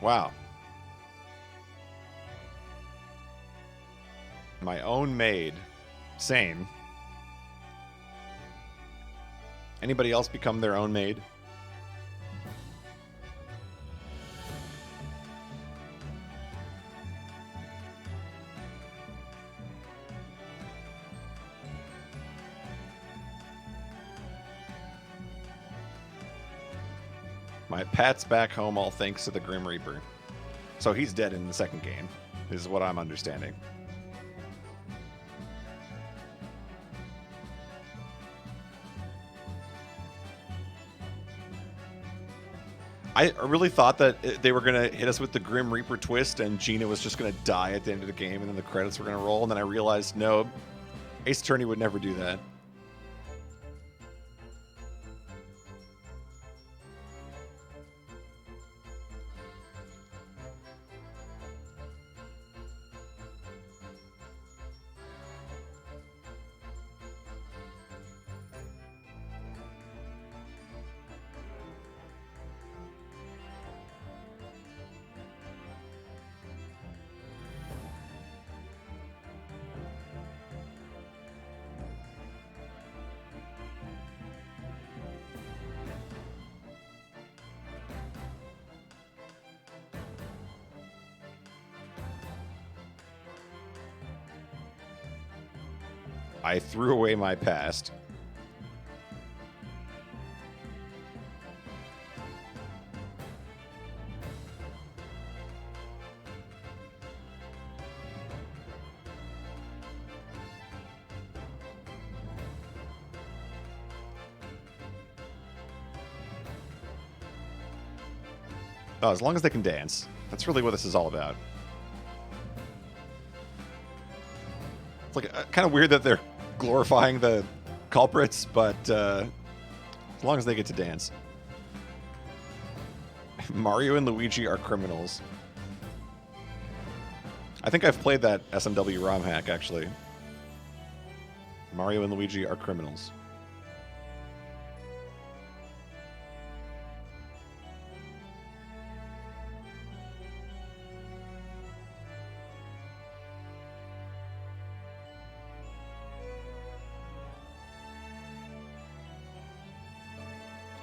Wow. My own maid. Same. Anybody else become their own maid? My Pat's back home all thanks to the Grim Reaper. So he's dead in the second game, is what I'm understanding. I really thought that they were going to hit us with the Grim Reaper twist and Gina was just going to die at the end of the game and then the credits were going to roll. And then I realized, no, Ace Attorney would never do that. I threw away my past. Oh, as long as they can dance. That's really what this is all about. It's like kind of weird that they're glorifying the culprits, but as long as they get to dance. Mario and Luigi are criminals. I think I've played that SMW ROM hack, actually. Mario and Luigi are criminals.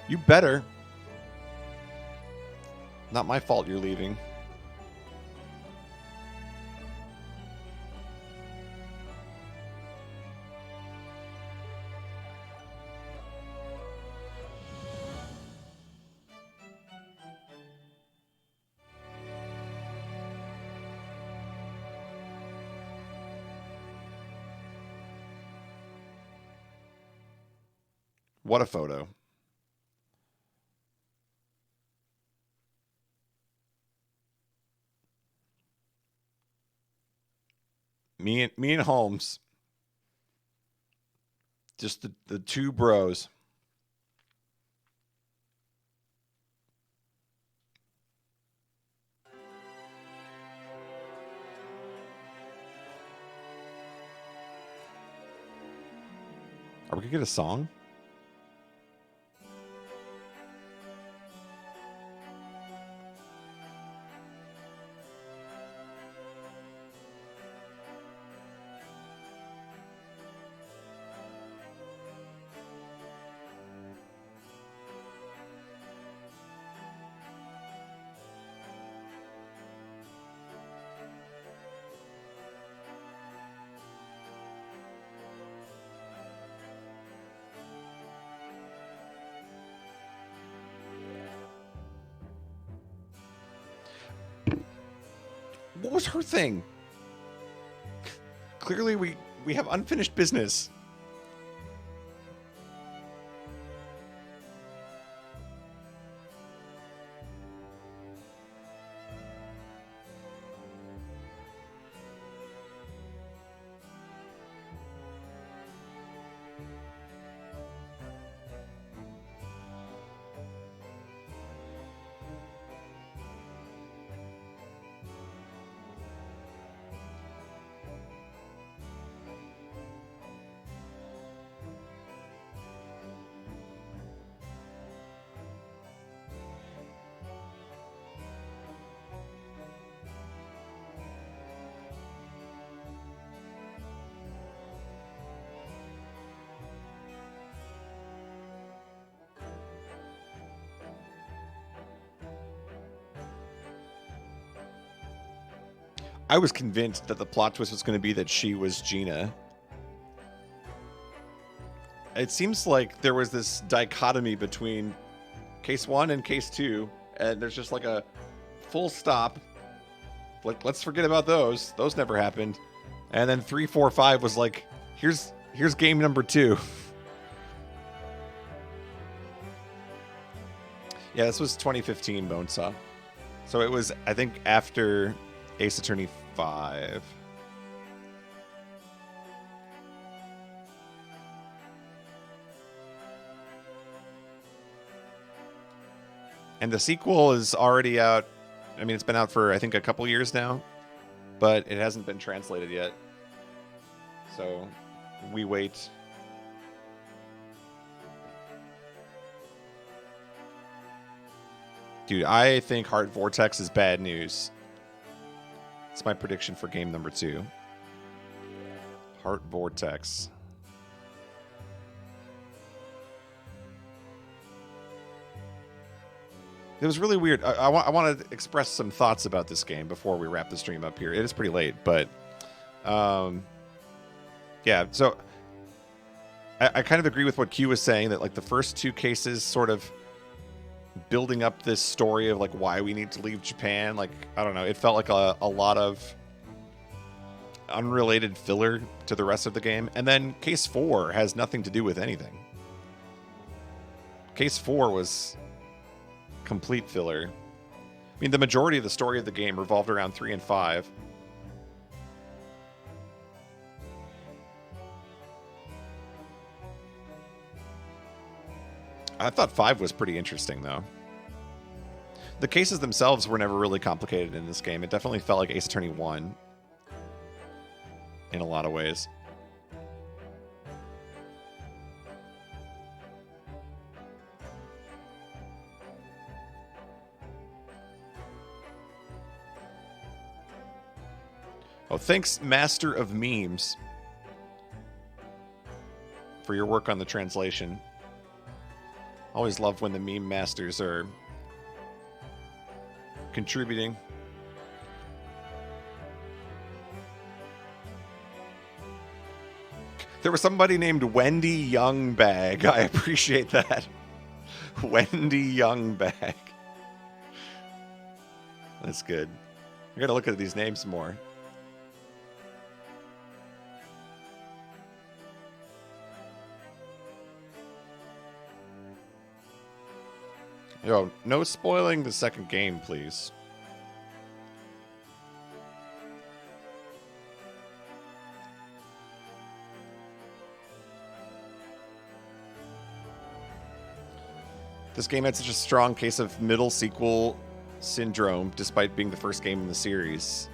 You better. Not my fault you're leaving. What a photo. Me and Holmes. Just the two bros. Are we gonna get a song? What was her thing? Clearly we have unfinished business. I was convinced that the plot twist was going to be that she was Gina. It seems like there was this dichotomy between case 1 and case 2, and there's just like a full stop. Like, let's forget about those. Those never happened. And then 3, 4, 5 was like, here's game number 2. Yeah, this was 2015 Bonesaw. So it was, I think, after Ace Attorney 5. And the sequel is already out. I mean, it's been out for, I think, a couple years now, but it hasn't been translated yet. So we wait. Dude, I think Heart Vortex is bad news. It's my prediction for game number 2. Heart Vortex. It was really weird. I want to express some thoughts about this game before we wrap the stream up here. It is pretty late, but yeah. So I kind of agree with what Q was saying, that like the first 2 cases sort of building up this story of like why we need to leave Japan. Like, I don't know. It felt like a lot of unrelated filler to the rest of the game. And then case 4 has nothing to do with anything. Case 4 was complete filler. I mean, the majority of the story of the game revolved around 3 and 5. I thought 5 was pretty interesting, though. The cases themselves were never really complicated in this game. It definitely felt like Ace Attorney 1 in a lot of ways. Oh, thanks, Master of Memes, for your work on the translation. Always love when the meme masters are contributing. There was somebody named Wendy Youngbag. I appreciate that. Wendy Youngbag. That's good. I gotta look at these names more. Yo, no spoiling the second game, please. This game had such a strong case of middle sequel syndrome, despite being the first game in the series.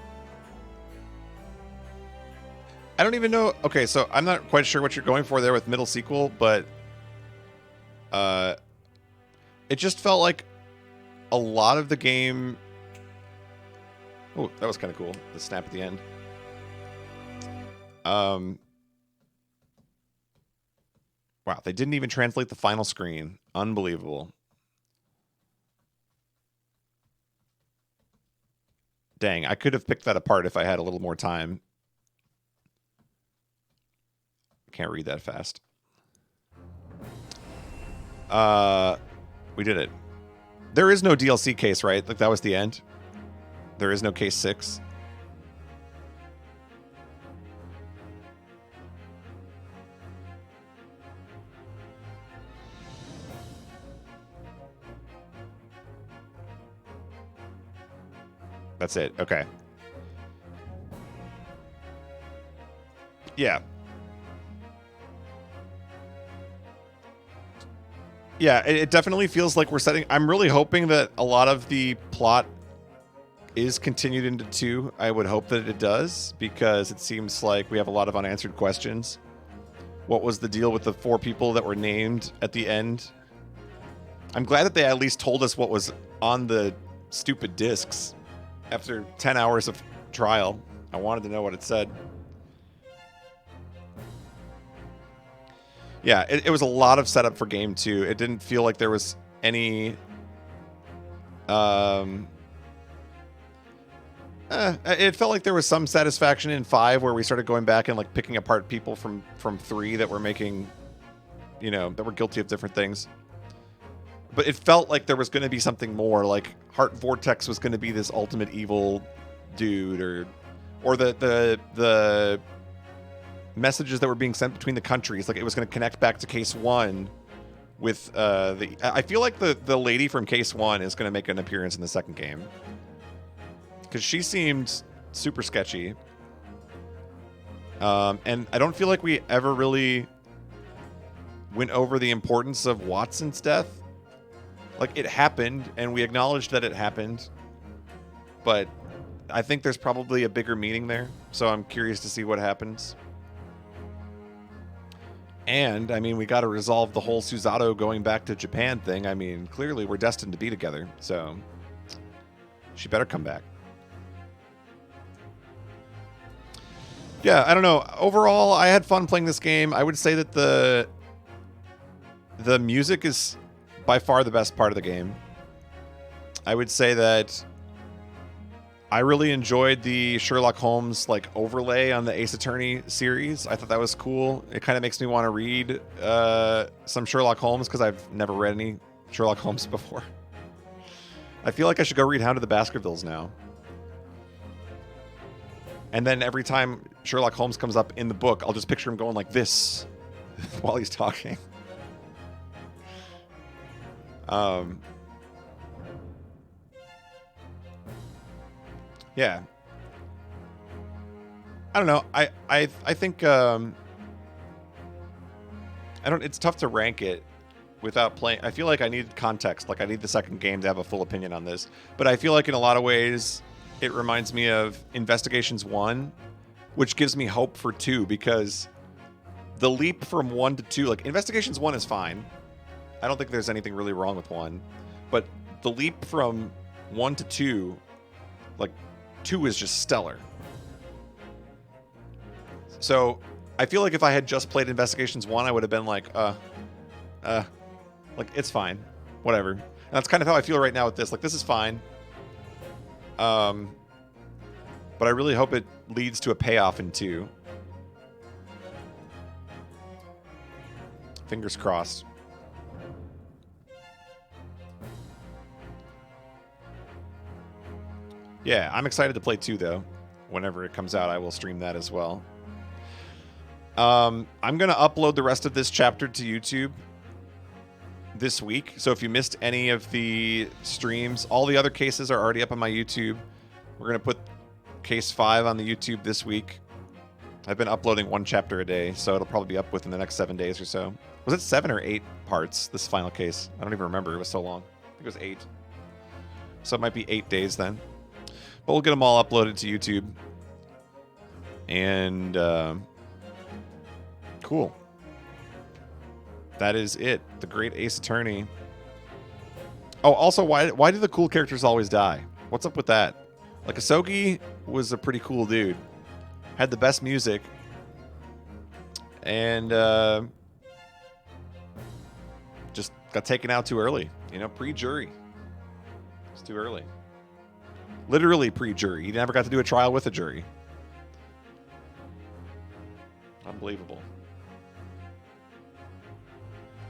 I don't even know. Okay, so I'm not quite sure what you're going for there with middle sequel, but it just felt like a lot of the game. Oh, that was kind of cool. The snap at the end. Wow, they didn't even translate the final screen. Unbelievable. Dang, I could have picked that apart if I had a little more time. Can't read that fast. We did it. There is no DLC case, right? Like, that was the end? There is no case 6? That's it. Okay. Yeah. Yeah, it definitely feels like we're setting... I'm really hoping that a lot of the plot is continued into 2. I would hope that it does, because it seems like we have a lot of unanswered questions. What was the deal with the 4 people that were named at the end? I'm glad that they at least told us what was on the stupid discs. After 10 hours of trial, I wanted to know what it said. Yeah, it was a lot of setup for game 2. It didn't feel like there was any... it felt like there was some satisfaction in 5 where we started going back and like picking apart people from 3 that were making, you know, that were guilty of different things. But it felt like there was going to be something more, like Heart Vortex was going to be this ultimate evil dude, or the messages that were being sent between the countries, like it was going to connect back to Case 1 with I feel like the lady from Case 1 is going to make an appearance in the second game, because she seemed super sketchy. And I don't feel like we ever really went over the importance of Watson's death. Like, it happened, and we acknowledged that it happened, but I think there's probably a bigger meaning there, so I'm curious to see what happens. And, I mean, we got to resolve the whole Susato going back to Japan thing. I mean, clearly we're destined to be together, so she better come back. Yeah, I don't know. Overall, I had fun playing this game. I would say that the music is by far the best part of the game. I would say that I really enjoyed the Sherlock Holmes like overlay on the Ace Attorney series. I thought that was cool. It kind of makes me want to read some Sherlock Holmes, because I've never read any Sherlock Holmes before. I feel like I should go read Hound of the Baskervilles now. And then every time Sherlock Holmes comes up in the book, I'll just picture him going like this while he's talking. Yeah. I don't know. I think it's tough to rank it without playing. I feel like I need context. Like, I need the second game to have a full opinion on this. But I feel like in a lot of ways it reminds me of Investigations 1, which gives me hope for 2, because the leap from 1 to 2, like, Investigations 1 is fine. I don't think there's anything really wrong with 1. But the leap from 1 to 2, like, 2 is just stellar. So I feel like if I had just played Investigations 1, I would have been like, it's fine. Whatever. And that's kind of how I feel right now with this. Like, this is fine. But I really hope it leads to a payoff in 2. Fingers crossed. Yeah, I'm excited to play 2, though. Whenever it comes out, I will stream that as well. I'm going to upload the rest of this chapter to YouTube. this week. So if you missed any of the streams, all the other cases are already up on my YouTube. We're going to put case 5 on the YouTube this week. I've been uploading 1 chapter a day, so it'll probably be up within the next 7 days or so. Was it 7 or 8 parts, this final case? I don't even remember. It was so long. I think it was 8. So it might be 8 days then. But we'll get them all uploaded to YouTube. And cool. That is it. The Great Ace Attorney. Oh, also, why do the cool characters always die? What's up with that? Like, Asogi was a pretty cool dude. Had the best music. And just got taken out too early. You know, pre-jury. It's too early. Literally pre-jury. He never got to do a trial with a jury. Unbelievable.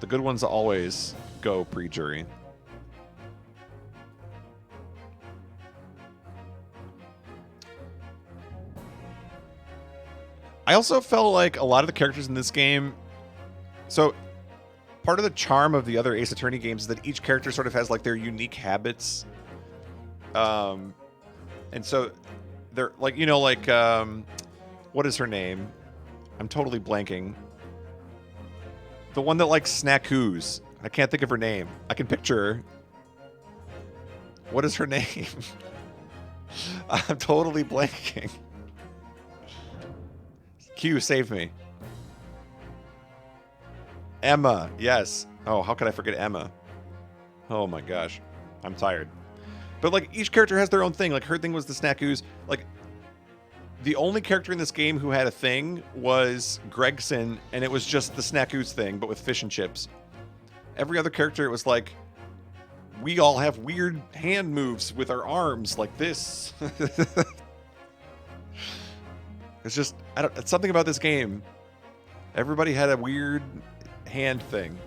The good ones always go pre-jury. I also felt like a lot of the characters in this game... So, part of the charm of the other Ace Attorney games is that each character sort of has like their unique habits. And so, they're like, you know, like, what is her name? I'm totally blanking. The one that likes snackoos. I can't think of her name. I can picture her. What is her name? I'm totally blanking. Q, save me. Emma, yes. Oh, how could I forget Emma? Oh my gosh. I'm tired. But like each character has their own thing. Like her thing was the snackoos. Like the only character in this game who had a thing was Gregson, and it was just the snackoos thing, but with fish and chips. Every other character, it was like, we all have weird hand moves with our arms like this. It's just, it's something about this game. Everybody had a weird hand thing.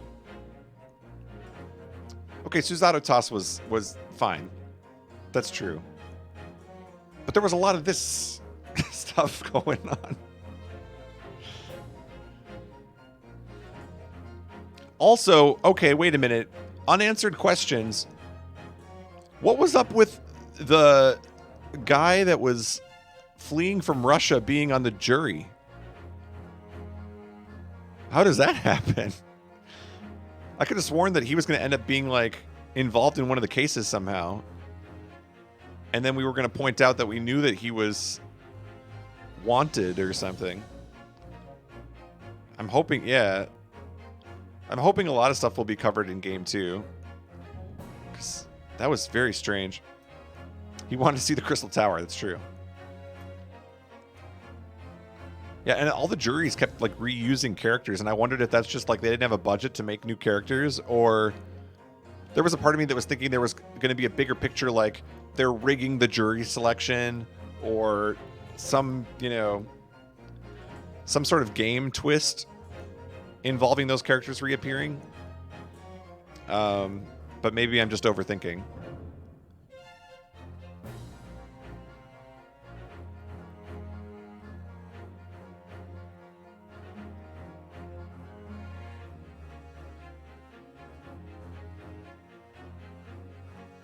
Okay, Suzato Toss was fine. That's true. But there was a lot of this stuff going on. Also, okay, wait a minute. Unanswered questions. What was up with the guy that was fleeing from Russia being on the jury? How does that happen? I could have sworn that he was going to end up being like involved in one of the cases somehow. And then we were going to point out that we knew that he was wanted or something. I'm hoping, yeah. I'm hoping a lot of stuff will be covered in game 2. 'Cause that was very strange. He wanted to see the Crystal Tower, that's true. Yeah, and all the juries kept like reusing characters, and I wondered if that's just like they didn't have a budget to make new characters, or there was a part of me that was thinking there was going to be a bigger picture, like they're rigging the jury selection, or some, you know, some sort of game twist involving those characters reappearing. But maybe I'm just overthinking.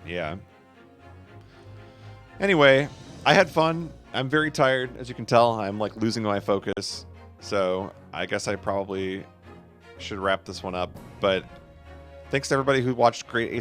Yeah. Anyway, I had fun. I'm very tired, as you can tell. I'm like losing my focus. So I guess I probably should wrap this one up. But thanks to everybody who watched Great Ace